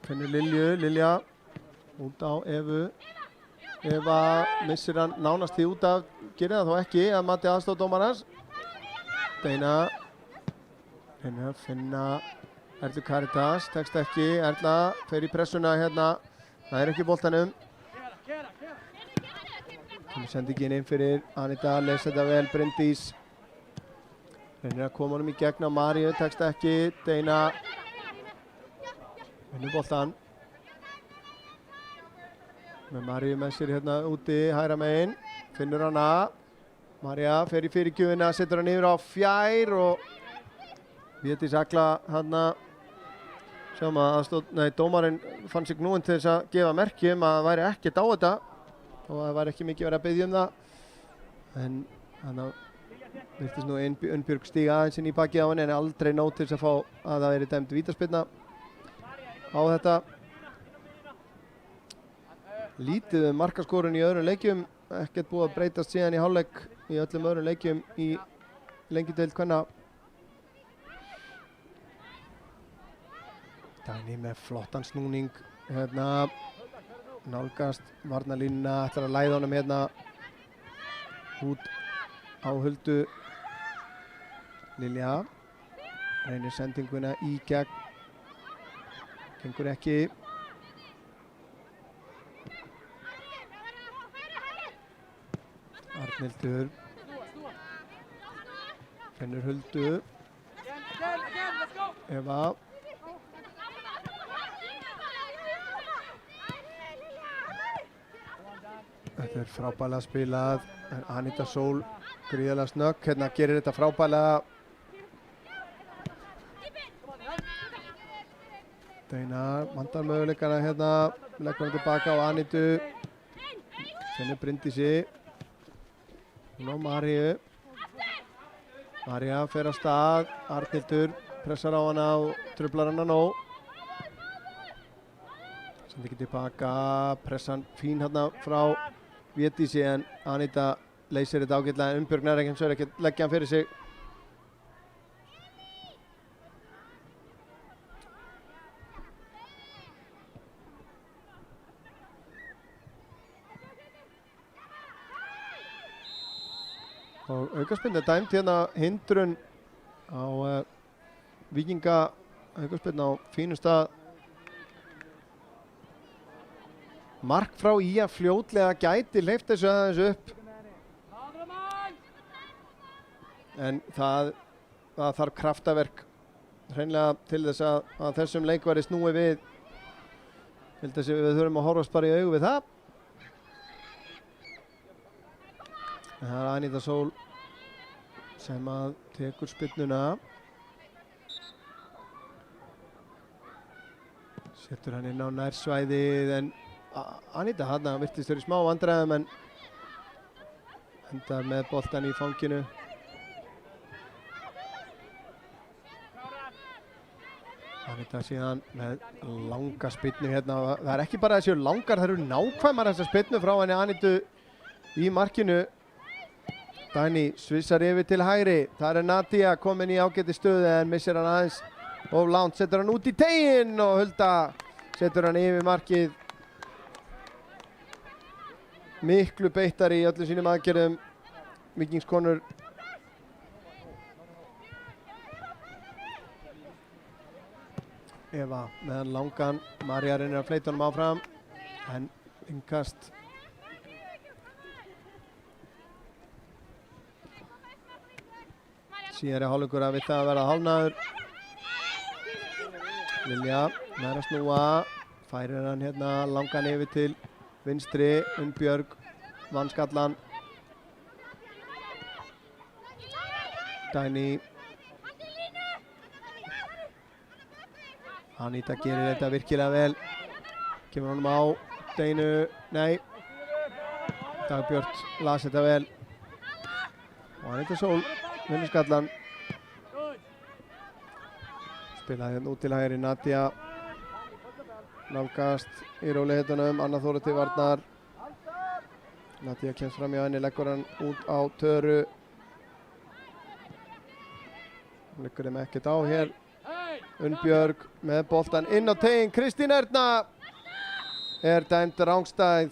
Speaker 2: Finnur Lilju, Lilja út á Evu. Eva missir hann nánast því út af, gerir það þó ekki að mati aðstoðardómarans. Deina. Finna Erlu Karítas, tekst ekki. Erla fer í pressuna hérna. Það er ekki boltanum. Kemur sendingin inn fyrir Anita, les þetta vel, Bryndís. Reynir að koma honum í gegn á Maríu, tekst ekki. Deina. Vinnur boltan. Með Maríu með sér hérna úti, hægra megin. Finnur hana. María fer í fyrirgjöfina, setur hann yfir á fjær og Védís Agla hana. Sjáum að dómarinn fann sig knúinn til þess að gefa merki að það væri ekkert á þetta og það væri ekki mikið verið að biðja það. En þannig virtist nú Unnbjörg stíga aðeins inn í bakið á henni en aldrei nóg til þess að fá að það væri dæmd vítaspyrna á þetta. Lítið markaskorun í öðrum leikjum, ekkert búið að breytast síðan í hálfleik í öllum öðrum leikjum í lengjudeild kvenna. Dagný með flottan snúning hérna, nálgast varnarlínuna, ætlar að læða honum hérna út á Huldu. Lilja reynir sendinguna í gegn, gengur ekki. Arnhildur finnur Huldu. Eva. Þetta er frábælega spilað, en Anita Sól gríðarlega snögg, hérna gerir þetta frábælega. Deina vandar möguleikana hérna, leggur hann tilbaka á Anitu. Finnur Bryndísi. Hún á Maríu. María fer af stað, Arnhildur pressar á hana og truflar hana nóg. Sendi ekki tilbaka, pressan fín hérna frá Védísi en Anita leysir þetta ágætlega. Unnbjörg nær ekki að leggja hann fyrir sig. Og aukaspyrna dæmt hérna hindrun á Víkinga, aukaspyrna á fínum stað. Mark frá Ía fljótlega gæti hleypt þessu aðeins upp. En það þarf kraftaverk hreinlega til þess að þessum leik væri snúið við. Til þess að við þurfum að horfast bara í augu við það. En það er Anita Sól sem að tekur spyrnuna. Setur hann inn á nærsvæðið en Anita hann virtist verið smá vandræðum en endar með boltan í fanginu. Anita síðan með langa spyrnu hérna. Það er ekki bara þessi langar, það eru nákvæmar þessar spyrnu frá henni Anitu í markinu. Dagný svissar yfir til hægri. Það er Nadia komin í ágæti stöðu en missir hann aðeins of langt. Setur hann út í teiginn og Hulda setur hann yfir markið. Miklu beittari í öllum sínum aðgerðum. Víkingskonur. Eva meðan langan. María reynir að fleyta honum áfram. En innkast. Síðari hálfleikur að við það að verða hálfnaður. Lilja nær að snúa, færir hann hérna langan yfir til vinstri, Unnbjörg vann skallan. Dagný. Aníta gerir þetta virkilega vel. Kemur honum á Deinu, nei. Dagbjört las þetta vel. Og Aníta Sól vinnur skallan. Spilaði hérna út til hægri, Nadia nálgast í rólegheitunum, Anna Þóra til varnar. Nadia kemst fram hjá henni, leggur hann út á Töru. Leggur þeim ekkert á hér. Unnbjörg með boltan inn á teiginn, Kristín Erna er dæmd rangstæð.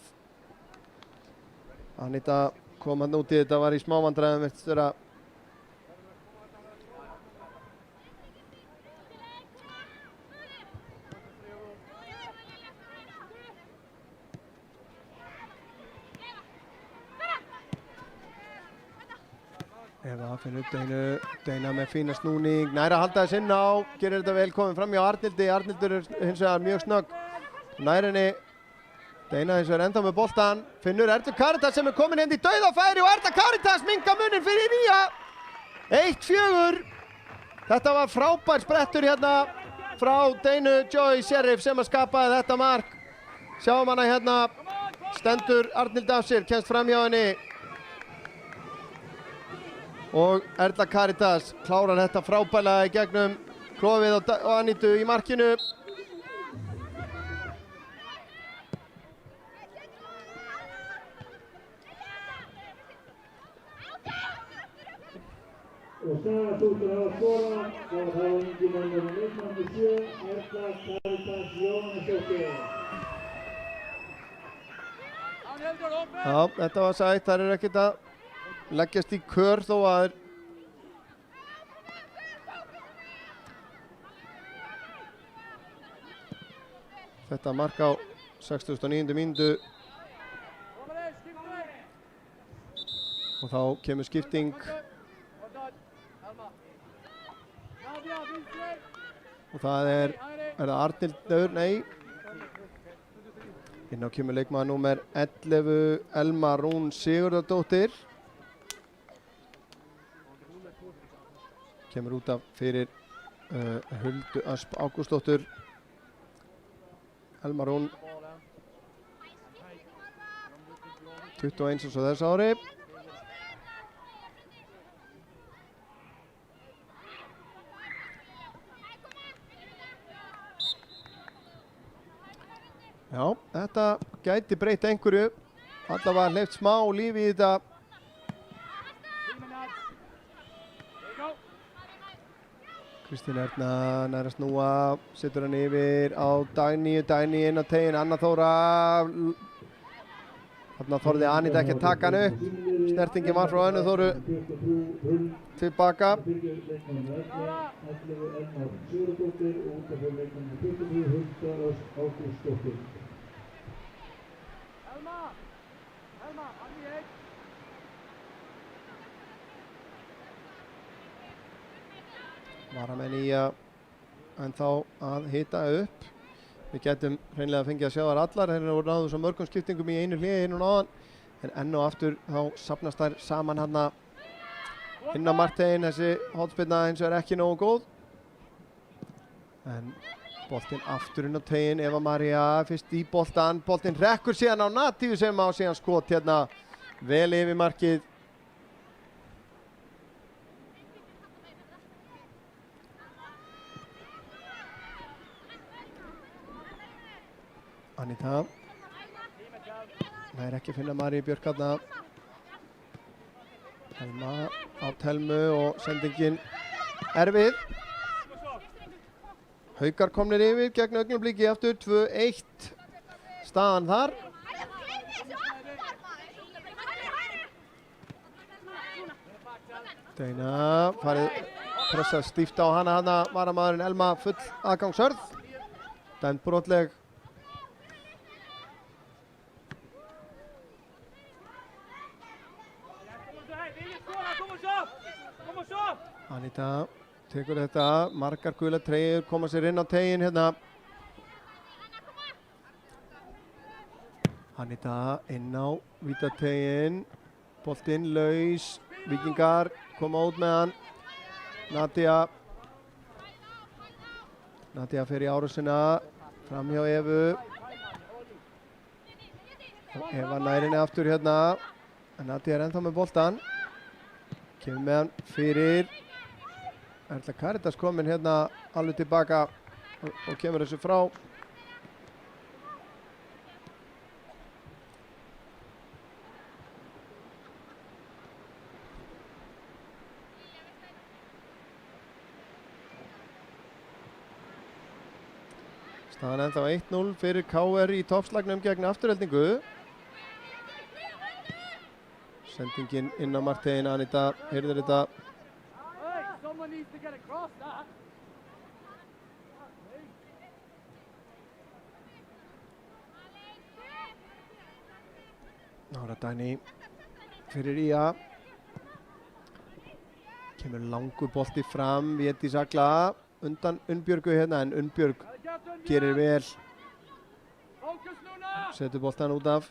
Speaker 2: Aníta kom hann út í þetta, var í smá vandræðum virtist vera. Eva finnur upp Deinu, Deina með fína snúning, nær að halda þess inn á, gerir þetta vel, komið fram hjá Arnhildi, Arnhildur er hins vegar mjög snögg, nær henni, Deina hins vegar enda með boltan, finnur Erla Karítas sem er komin inn í dauðafæri og Erla Karítas minka munin fyrir nýja, 1-4, þetta var frábær sprettur hérna frá Deinu Joy Sheriff sem að skapaði þetta mark, sjáum hana hérna, stendur Arnhildi af sér, kemst fram hjá henni, og Erla Karítas klárar þetta frábærlega í gegnum klofið og Anítu í markinu.
Speaker 3: Og Saga Sútur hafa skorað og það var ungi mannur leikmann með 7, Erla Karítas Jóhannesdóttir.
Speaker 2: Já, þetta var sætt, þær eru ekkert að leggjast í kör þó að þetta mark á 69. mínútu og þá kemur skipting og það er það Arnhildur, nei inn á kemur leikmaður númer 11 Elma Rún Sigurðardóttir kemur út af fyrir Huldu Asp Ágústsdóttur. Elma Rún 21 eins og þess ári. Já, þetta gæti breytt einhverju. Allavega hleypt smá lífi í þetta. Kristín Erna nær að snúa, setur hann yfir á Dagný inn á teiginn, Anna Þóra. Þarna þorði Aníta ekki að taka hann upp. Snertingin var frá Önnu Þóru tilbaka. Varamenn í ennþá að hita upp. Við getum hreinlega fengið að sjá þar allar. Þeir eru náðu svo mörgum skiptingum í einu hliði inn og náðan. En enn og aftur þá safnast þær saman hann inn á markteginn. Þessi hornspyrna hins vegar ekki nógu góð. En boltinn aftur inn á teginn. Eva María fyrst í boltan. Boltinn rekkur síðan á Natíu sem á síðan skot hérna vel yfir markið. Aníta nær ekki að finna Maríu Björk þarna. Elma á Telmu og sendingin erfið. Haukar komnir yfir gegn Augnabliki aftur 2-1 staðan þar. Deina farið pressa stíft á hana varamaðurinn Elma full aðgangshörð. Dæmd brotleg. Anita tekur þetta, margar gula treyjur koma sér inn á tegin hérna. Anita inn á vítategin, boltinn laus, Víkingar koma út með hann. Nadia fer í árásina, fram hjá Evu. Eva nærinni aftur hérna, en Nadia ennþá með boltan. Kemur með hann fyrir. Erla Karitas komin hérna alveg tilbaka og kemur þessu frá. Staðan ennþá 1-0 fyrir KR í toppslagnum gegn Aftureldingu. Sendingin inn á marktegin, Anita heyrðir þetta. Nára Dagný fyrir Ía. Kemur langur bolti fram, Védís Agla undan Unnbjörgu hérna, en Unnbjörg gerir vel. Setur boltan út af.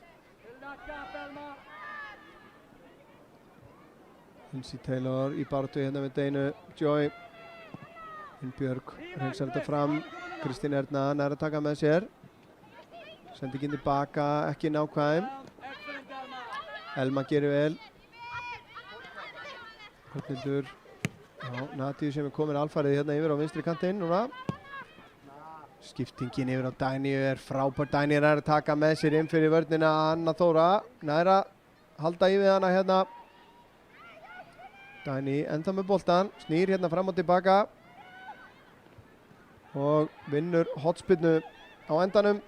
Speaker 2: Lindsay Taylor í baráttu hérna með Deinu Joy. Unnbjörg hreinsar þetta fram. Kristín Erna nær að taka með sér. Sendingin tilbaka, ekki nákvæm. Elma gerir vel. Hrafnhildur. Natíu sem komin alfarið hérna yfir á vinstri kantinn núna. Skiptingin yfir á Dagníu frábær. Dagný nær að taka með sér inn fyrir vörnina. Anna Þóra nær að halda í við hana hérna. Dagný enda með boltan, snýr hérna fram og tilbaka og vinnur hotspinnu á endanum.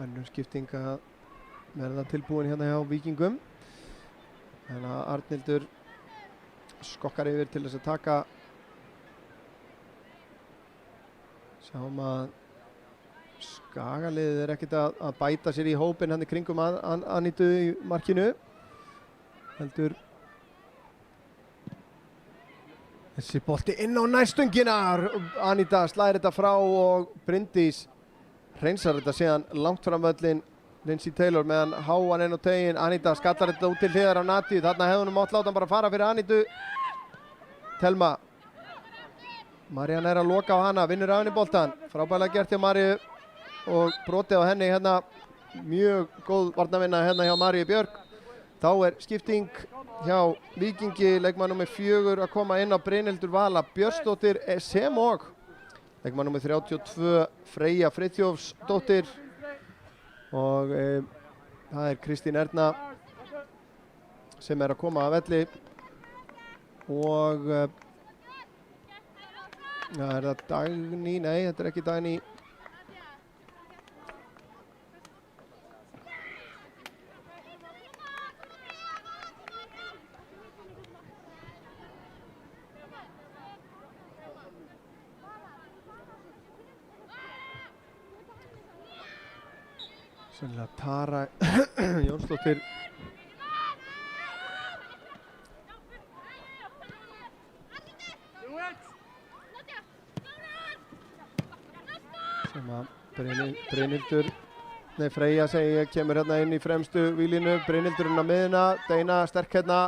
Speaker 2: Önnur skipting að verða tilbúin hérna hjá Víkingum. Þannig að Arnhildur skokkar yfir til þess að taka. Sjáum að Skagaliðið ekkert að bæta sér í hópinn hann í kringum Anitu í markinu. Heldur þessi bolti inn á næstungina. Anita slæðir þetta frá og Bryndís hreinsar þetta síðan langt fram völlin. Lindsay Taylor meðan háan inn á tegin. Anita skallar þetta út til hliðar á Natíu. Þarna hefði hún mátt láta hann bara fara fyrir Anitu. Telma. Marianne er að loka á hana, vinnur af henni boltan. Frábærlega gert hjá Maríu og brotið á henni hérna. Mjög góð varnarvinna hérna hjá Maríu Björk. Þá er skipting hjá Víkingi, leikmann númer 4 að koma inn á Brynhildur Vala Björnsdóttir sem og leikmann númer 32 Freyja Friðþjófsdóttir og það er Kristín Erna sem er að koma að velli og er það Dagný? Nei, þetta er ekki Dagný. Sennilega Tara Jónsdóttir. Sem að Brynhildur, nei Freyja segi ég, kemur hérna inn í fremstu vílínu. Brynhildur inn á miðuna, Deina sterk hérna.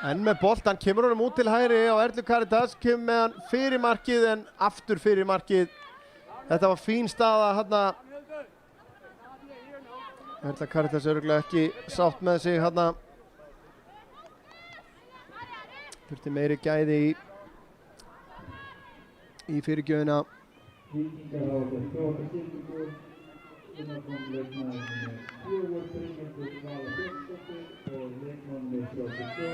Speaker 2: En með boltan kemur honum út til hægri og Erlu Karitas kemur með hann fyrir markið en aftur fyrir markið. Þetta var fín staða hérna. Erla Karitas örugglega ekki sátt með sig hérna. Þurfti meiri gæði í fyrirgjöfina.
Speaker 3: Víkingar á þetta skiptingu. Innan leikmaður númer 4 Brynhildur Vala Björnsdóttir og leikmaður númer 32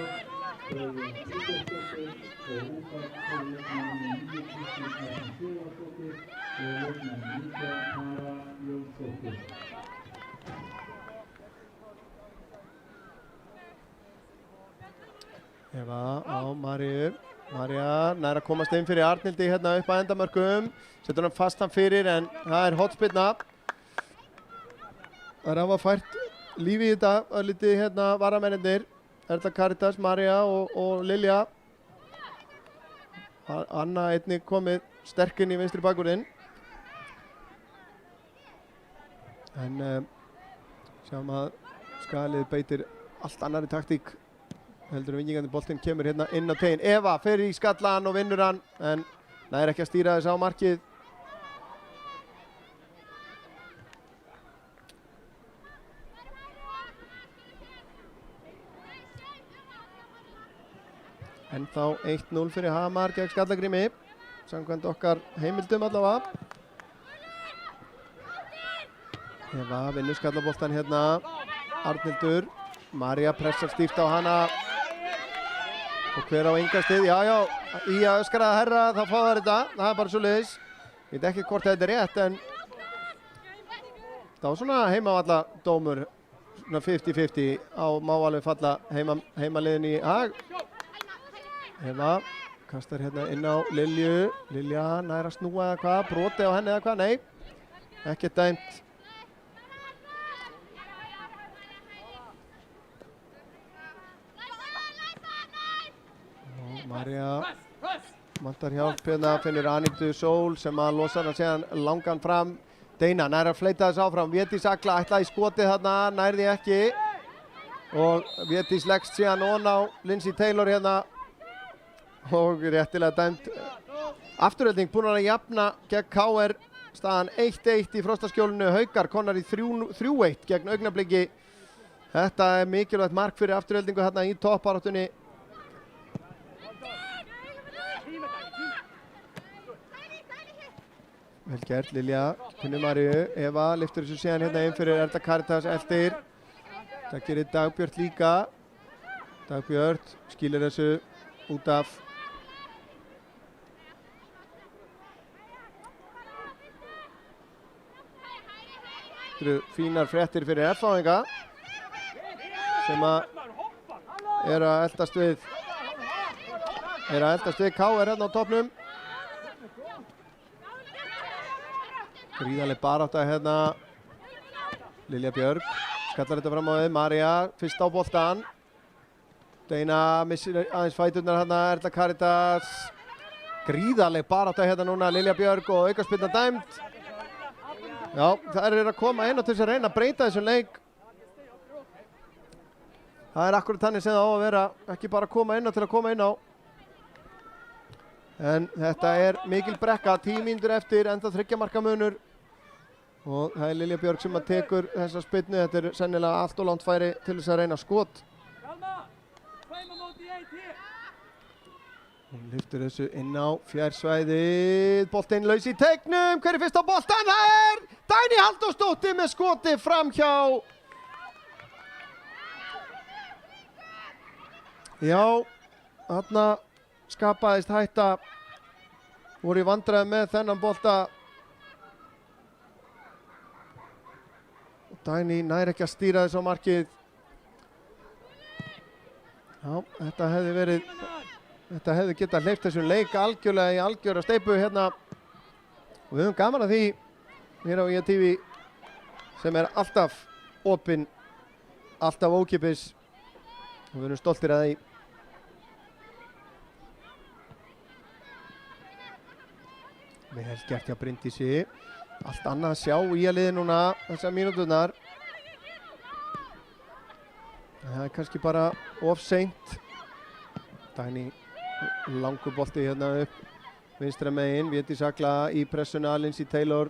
Speaker 3: Freyja Friðþjófsdóttir og útvarp fyrir leikmaður númer 9 Kristín Erna Sigurðardóttir og leikmaður líka Tara Jónsdóttir.
Speaker 2: Eva á Maríu. María nær að komast inn fyrir Arnhildi hérna upp að endamörkum. Setur hann fastan fyrir en það er hotspinna. Það er hafa fært lífi í þetta örlítið hérna varamennir. Erla Karitas, María og Lilja. Anna einnig komið sterkinn í vinstri bakvörðinn. En sjáum að Skalið beitir allt annari taktík heldur vingingandi boltinn kemur hérna inn á tegin. Eva fer í skallan og vinnur hann en nær ekki að stýra þess á markið. En þá 1-0 fyrir Hamar gegn Skallagrimi samkvæmt okkar heimildum allavega. Eva vinnur skallaboltan hérna. Arnhildur, María pressar stíft á hana og hver á engastið, já, í að öskra að herra þá fá það þetta, það er bara svo leiðis. Ég veit ekki hvort þetta er rétt en það var svona heimavalla dómur, svona 50-50 á má alveg falla heimaliðin í hag. Eva kastar hérna inn á Lilju, Lilja nær að snúa eða hvað, broti á henni eða hvað, nei, ekki dæmt. María vantar hjálp hérna, finnur Anítu Sól sem að losa hana séðan langan fram. Deina nær að fleita þess áfram, Védís Agla ætlaði í skotið þarna, nærði ekki. Og Védís leggst síðan ón á Lindsay Taylor hérna og réttilega dæmt. Afturhelding búin að jafna gegn KR, staðan 1-1 í Frostaskjólinu, Haukar konar í 3-1 gegn Augnabliki. Þetta er mikilvægt mark fyrir afturheldingu hérna í toppbaráttunni. Vel gert, Lilja, finnur Maríu, Eva lyftur þessu síðan hérna inn fyrir Erla Karitas eftir. Það gerir Dagbjört líka. Dagbjört skilur þessu út af. Þetta eru fínar fréttir fyrir F-fáinga sem að er að eldast við KR hérna á toppnum. Gríðarleg barátta hérna. Lilja Björg skallar þetta fram á við. María fyrst á boltan. Deina missir aðeins fæturnar hérna. Erla Karitas. Gríðarleg barátta hérna núna. Lilja Björg og aukaspyrna dæmd. Já, þær eru að koma inn og til þess að reyna að breyta þessum leik. Það er akkurat þannig sem það á að vera. Ekki bara koma inn á til að koma inn á. En þetta er mikil brekka. 10 mínútur eftir, enda 3 marka munur. Og það er Lilja Björg sem að tekur þessa spyrnu. Þetta er sennilega allt og langt færi til þess að reyna skot. Hún lyftur þessu inn á fjársvæðið. Boltinn laus í teignum. Hver er fyrst á boltan? Það er Dagný Halldórsdóttir með skoti framhjá. Já, þarna skapaðist hætta. Voru í vandræðum með þennan bolta. Dagný nær ekki að stýra þessu á markið. Já, þetta hefði getað hleypt þessum leik algjörlega í algjöra steypu hérna. Og við höfum gaman að því hér á IATV sem er alltaf opinn, alltaf ókeypis og við erum stoltir að því. Vel gert hjá Bryndísi. Allt annað að sjá í að liði núna þessar mínúturnar. Það er kannski bara of seint. Dagný langur bolti hérna upp vinstra megin. Védís Agla í pressuna, Lindsay Taylor.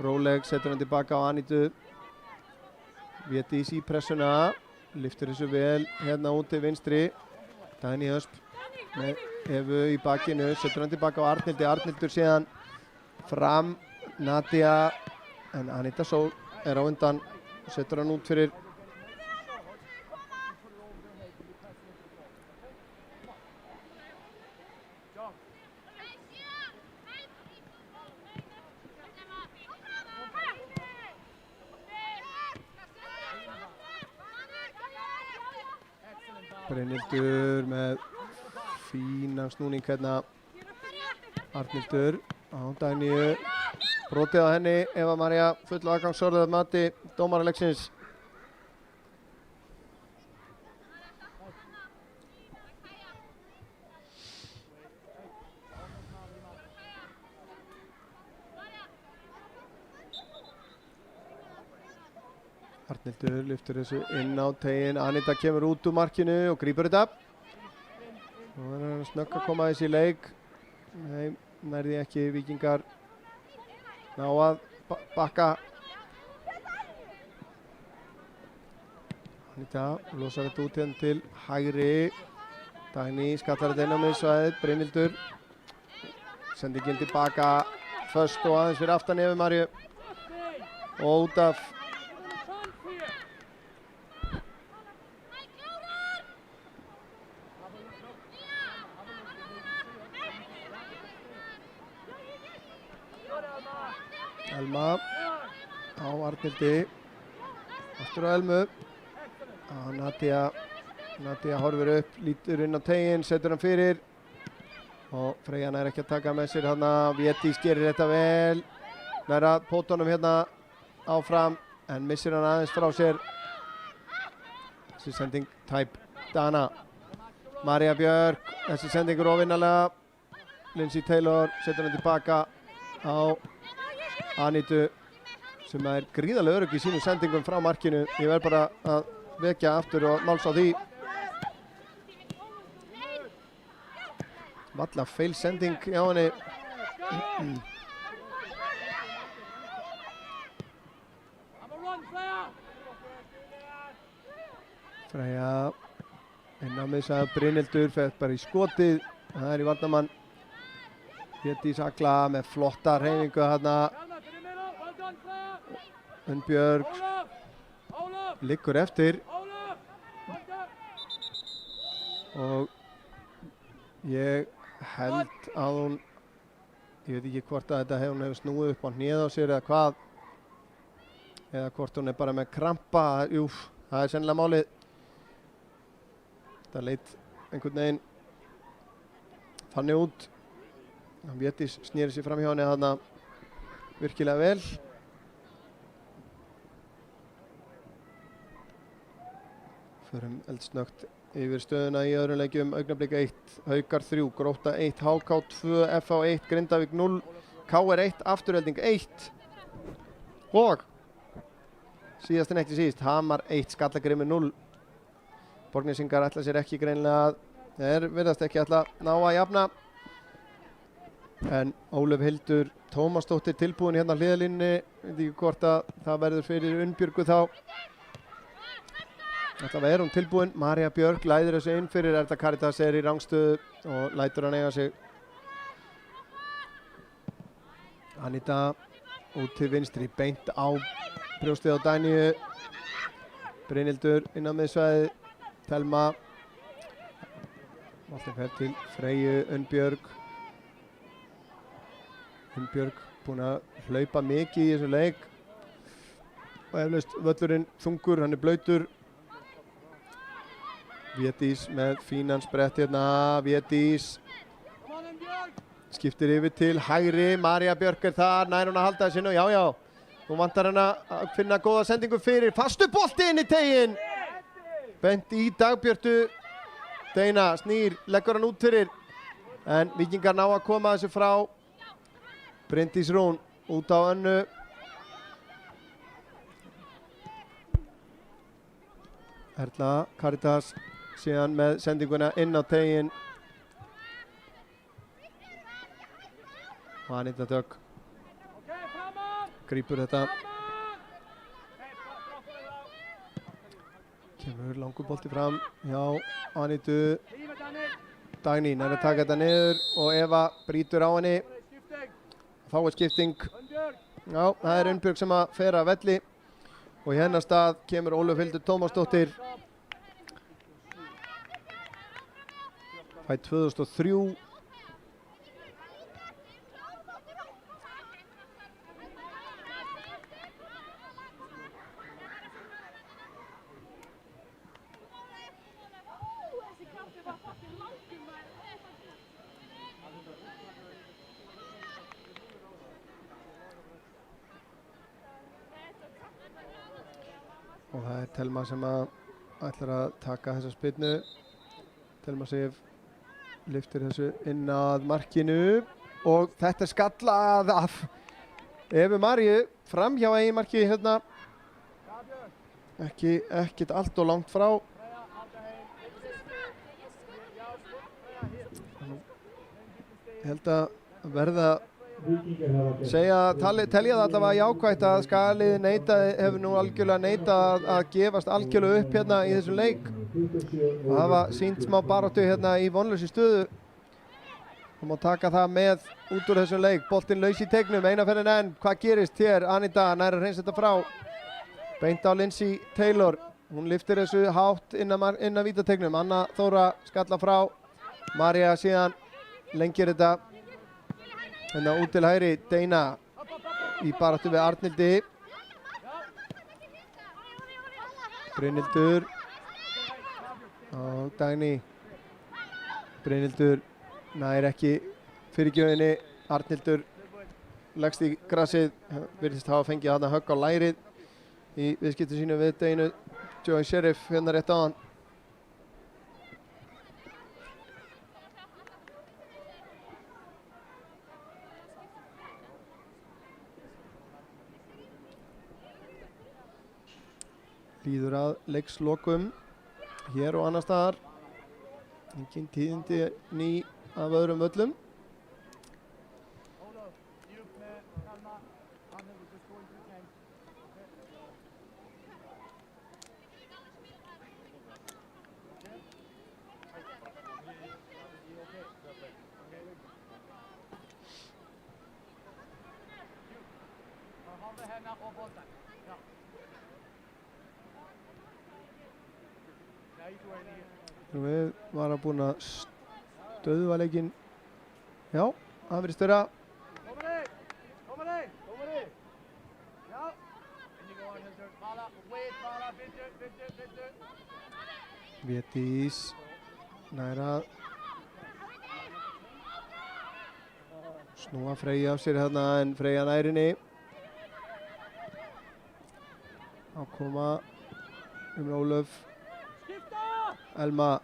Speaker 2: Róleg setur hann tilbaka á Anítu. Védís í pressuna. Lyftur þessu vel hérna út til vinstri. Dagný Ösp með Evu í bakinu. Setur hann tilbaka á Arnhildi. Arnhildur síðan fram. Nadia, en Aníta Sól er á undan og setur hann út fyrir. Brynhildur með fínan snúning hérna. Arnhildur á Dagnýju. Brotið á henni, Eva María full aðgangsorðið að mati dómaralegsins. Arnhildur lyftir þessu inn á teiginn. Anita kemur út úr markinu og grípur þetta. Og það er snögg að koma þessi í leik. Nei, nærði ekki. Víkingar ná að bakka. Anita losar þetta út hérna til hægri. Dagný skattar þetta inn á miðsvæðið. Brynhildur. Sendingin tilbaka. Föst og aðeins fyrir aftan Evu Maríu. Og út af Elma á Arnhildi, aftur á Elmu. Nadia horfir upp, lítur inn á teiginn, setur hann fyrir og Freyja nær ekki að taka með sér hérna. Védís gerir þetta vel, nær að pótunum hérna áfram en missir hann aðeins frá sér. Þessi sending tæp Dana. María Björk, þessi sending er óvinnalega. Lindsay Taylor setur hann tilbaka á Anitu sem er gríðarlega örugg í sínum sendingum frá markinu. Ég verð bara að vekja aftur og máls á því. Valla feil sending hjá henni. Freyja inn á miðsvæðið. Brynhildur fer bara í skotið. Það er í varnarmann. Védís Agla með flotta hreyfingu þarna. Unnbjörg liggur eftir og ég held að hún, ég veit ekki hvort að hún hefur snúið upp á hnéð á sér eða hvað, eða hvort hún er bara með krampa. Jú, það er sennilega málið. Það leit einhvern veginn þannig út. Védís snýri sér fram hjá henni þarna virkilega vel. Förum eldsnögt yfir stöðuna í öðrum leikjum. Augnablik 1, Haukar 3, Grótta 1, HK 2, FH 1, Grindavík 0, KR 1, Afturhelding 1 og síðast en ekki síst Hamar 1, Skallagrímur 0. Borgnesingar ætla sér ekki greinilega, virðast ekki ætla ná að jafna. En Ólöf Hildur Tómasdóttir tilbúin hérna á hliðarlínunni. Veit ekki hvort að það verður fyrir Unnbjörgu þá. Þetta er hún tilbúin. María Björk læðir þessu inn fyrir. Erla Karitas er í rangstöðu og lætur hann eiga sig. Anita út til vinstri, beint á brjóstið á Dagnýju. Brynhildur inn á miðsvæðið. Thelma. Alltaf fer til Freyju. Unnbjörg. Unnbjörg búin að hlaupa mikið í þessu leik og eflaust völlurinn þungur, hann er blautur. Védís með fínan sprett hérna. Védís skiptir yfir til hægri. María Björk er þar, nær hún að halda þessu. Já, hún vantar hann að finna góða sendingu fyrir. Fastu bolti inn í teiginn. Bent í Dagbjörtu. Deina snýr, leggur hann út fyrir. En Víkingar ná að koma þessu frá. Bryndís Rún út á Önnu. Erla Karitas síðan með sendinguna inn á teiginn. Og Anita Dögg grípur þetta. Kemur langur bolti fram hjá Anitu. Dagný nær að taka þetta niður og Eva brýtur á henni. Þá er skipting. Já, það er Unnbjörg sem að fer að velli og í hennar stað kemur Ólöf Hildur Tómasdóttir. Fædd 2003. og það er Telma sem að ætlar að taka þessa spyrnu. Telma Sif lyftir þessu inn að markinu og þetta er skallað af Evu Maríu fram hjá eigin marki hérna. Ekkert allt og langt frá. Ég held að verða telja það allavega jákvætt að Skagaliðið hefur nú algjörlega neitað að gefast algjörlega upp hérna í þessum leik og hafa sýnt smá baráttu hérna í vonlausi stöðu. Það má taka það með út úr þessum leik. Boltinn laus í teignum, eina ferðin enn. Hvað gerist hér? Anita nær að hreinsa þetta frá. Beint á Lindsay Taylor. Hún lyftir þessu hátt inn að vítateignum. Anna Þóra skalla frá. María síðan lengir þetta. Hérna út til hægri, Deina í baráttu við Arnildi. Brynhildur og Dagný. Brynhildur nær ekki fyrirgjöfinni. Arnhildur leggst í grassið, virðist hafa fengið þarna högg á lærið í viðskiptum sínu við Deinu Joy Sheriff hérna rétt áðan. Líður að leikslokum hér og annar staðar. Engin tíðindi ný af öðrum völlum. Við varum búin að stöðva leikinn. Já, það verið störa. Védís nær að snúa Freyja af sér hérna en Freyja nærinni. Á koma Ólöf. Elma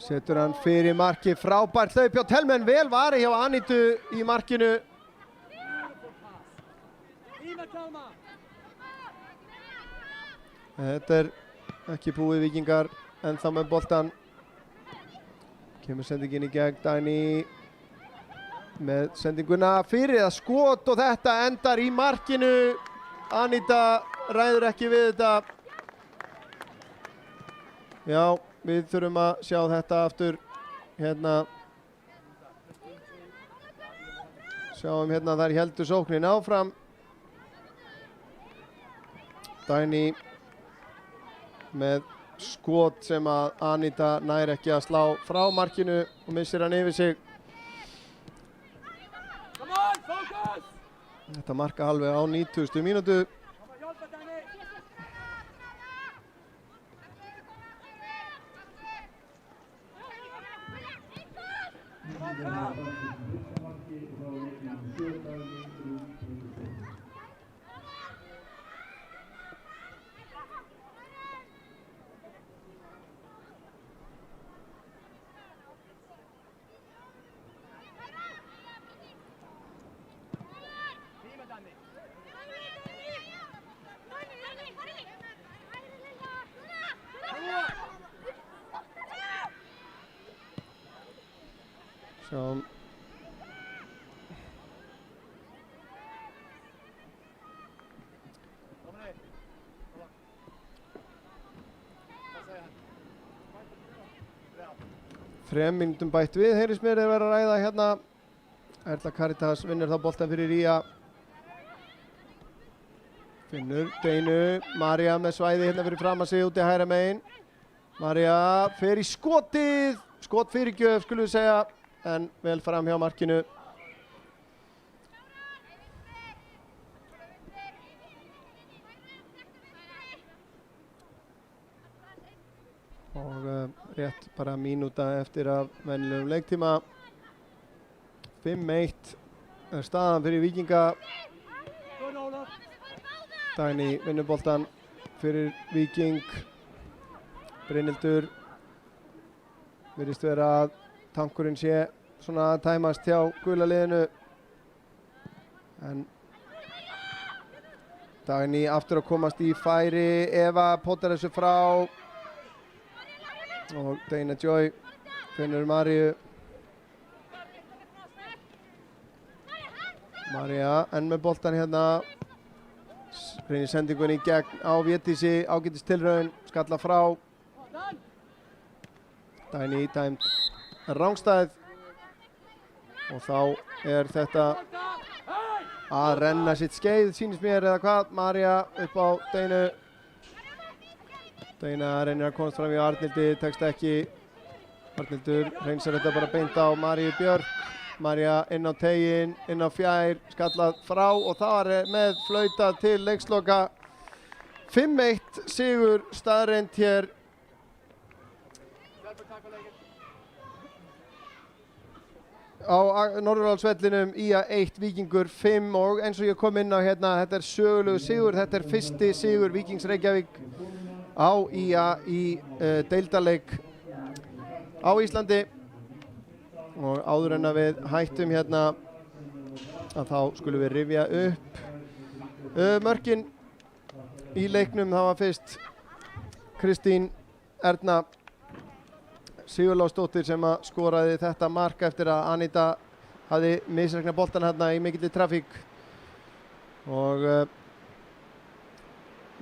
Speaker 2: setur hann fyrir marki, frábært hlaup hjá Telma en vel varið hjá Anitu í markinu. Þetta er ekki búið Víkingar en þá með boltan. Kemur sendingin í gegn, Dagný með sendinguna fyrir það skot og þetta endar í markinu. Anita ræður ekki við þetta. Já, við þurfum að sjá þetta aftur hérna. Sjáum hérna þær heldur sóknin áfram. Dagný með skot sem að Anita nær ekki að slá frá markinu og missir hann yfir sig. Þetta marka alveg á 90. mínútu. Sjáum. Þrem mínútum bætt við, heyrðist mér er verið að ræða hérna. Erla Karitas vinnur þá boltan fyrir Ría. Finnur Deinu, María með svæði hérna fyrir fram að sig út í hægra megin. María fer í skotið, skot fyrirgjöf skulum við segja, en vel fram hjá markinu. Og rétt bara mínúta eftir af venjulegum leiktíma. 5-1 er staðan fyrir Víkinga. Dagný vinnur boltan fyrir Víking. Brynhildur virðist vera að tankurinn sé svona að tæmast hjá gula liðinu. En Dagný aftur að komast í færi, Eva potar þessu frá og Dana Joy finnur Maríu. María enn með boltan hérna, reynir sendingunni í gegn á Védísi, ágætis tilraun, skalla frá. Dagný dæmt rangstæð og þá þetta að renna sitt skeið, sýnist mér eða hvað. María upp á Danu. Dana reynir að komast fram í Arnhildi, tekst ekki. Arnhildur reynsar þetta bara beint á Maríu Björk. María inn á tegin, inn á fjær, skallað frá og það með flauta til leiksloka. 5-1 sigur staðreynd hér. Á Norðurálsvellinum, IA 1, Víkingur 5 og eins og ég kom inn á hérna, þetta sögulegu sigur, þetta fyrsti sigur Víkings Reykjavík á IA í deildarleik á Íslandi. Og áður en að við hættum hérna að þá skulum við rifja upp mörkin í leiknum. Það var fyrst Kristín Erna Sigurlásdóttir sem að skoraði þetta mark eftir að Anita hafði misreiknað boltan hérna í mikilli trafík og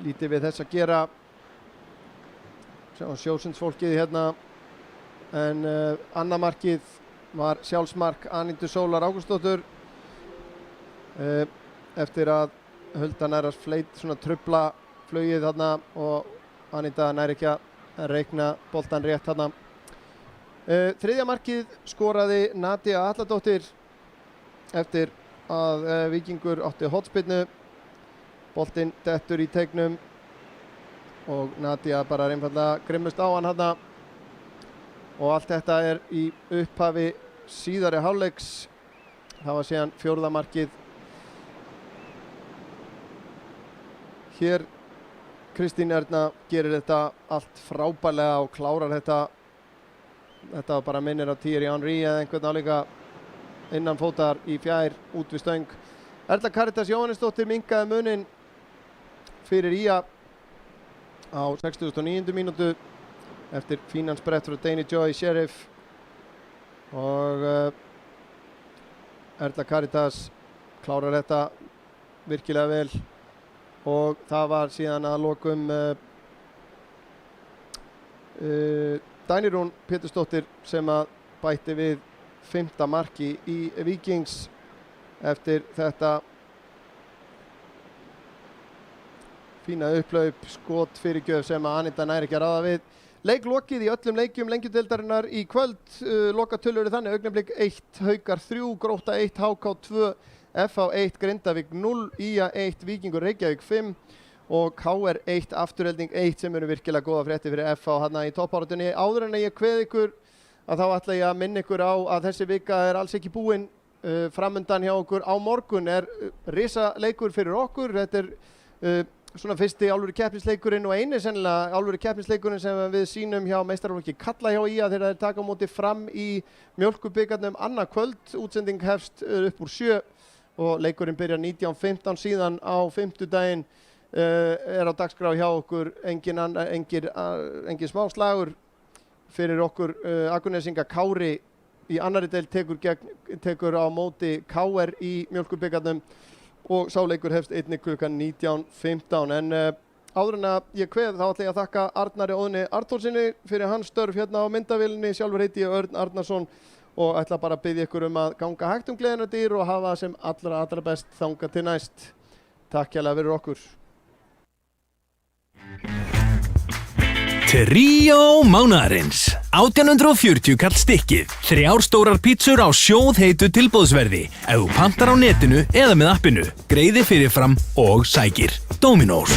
Speaker 2: lítið við þess að gera. Sjósins fólkið hérna, en annað markið var sjálfsmark Anitu Sólar Ágústsdóttur eftir að Hulda nær að svona trufla flugið þarna og Anita nær ekki að reikna boltan rétt þarna. Þriðja markið skoraði Nadia Atladóttir eftir að Víkingur átti hornspyrnu. Boltinn dettur í teignum og Nadia bara einfaldlega grimmust á hann þarna. Og allt þetta í upphafi síðari hálfleiks. Það var síðan fjórða markið. Hér Kristín Erna gerir þetta allt frábærlega og klárar þetta. Þetta var bara minnir á Thierry Henry eða einhvern álíka innan fótar í fjær út við stöng. Erla Karitas Jóhannesdóttir minnkaði muninn fyrir IA á 69. mínútu eftir fínan sprett frá Dana Joy Sheriff og Erla Karitas klárar þetta virkilega vel og það var síðan að lokum Dagný Rún Pétursdóttir sem að bætti við 5. marki í Víkings eftir þetta fína upplaup, skot fyrirgjöf sem að Anita nær ekki að ráða við. Leiklokið í öllum leikjum lengjudeildarinnar í kvöld. Lokatölur eru þannig: Augnablik 1, Haukar 3, Grótta 1, HK 2, FH 1, Grindavík 0, IA 1, Víkingur Reykjavík 5 og KR 1, Afturhelding 1 sem eru virkilega góða fréttir fyrir FH hérna í toppáratunnni. Áður en að ég kveð ykkur að þá ætla ég að minna ykkur á að þessi vika alls ekki búin. Framundan hjá okkur á morgun risa leikur fyrir okkur. Þetta svona fyrsti alvöru keppnisleikurinn og eini sennilega alvöru keppnisleikurinn sem við sýnum hjá meistaraflokki karla hjá IA þegar þeir taka á móti Fram í Mjólkurbikarnum annað kvöld. Útsending hefst upp úr 7 og leikurinn byrjar 19:15 síðan á fimmtudaginn. Á dagskrá hjá okkur engin smá slagur fyrir okkur Akurnesinga. Kári í annarri deild tekur á móti KR í Mjólkurbikarnum og sá leikur hefst einnig klukkan 19:15. En áður en að ég kveð þá ætla ég að þakka Arnari Óðni Arnþórsinni fyrir hans störf hérna á myndavélinni. Sjálfur heiti ég Örn Arnarsson og ætla bara að biðja ykkur að ganga hægt gleðina dyr og hafa það sem allra best þangað til næst. Takk hérlega fyrir okkur.
Speaker 1: Tríó mánaðarins 1840 kall stykkið. 3 stórar pítsur á sjóðheitu tilboðsverði. Ef þú pantar á netinu eða með appinu. Greiði fyrirfram og sækir. Dominos.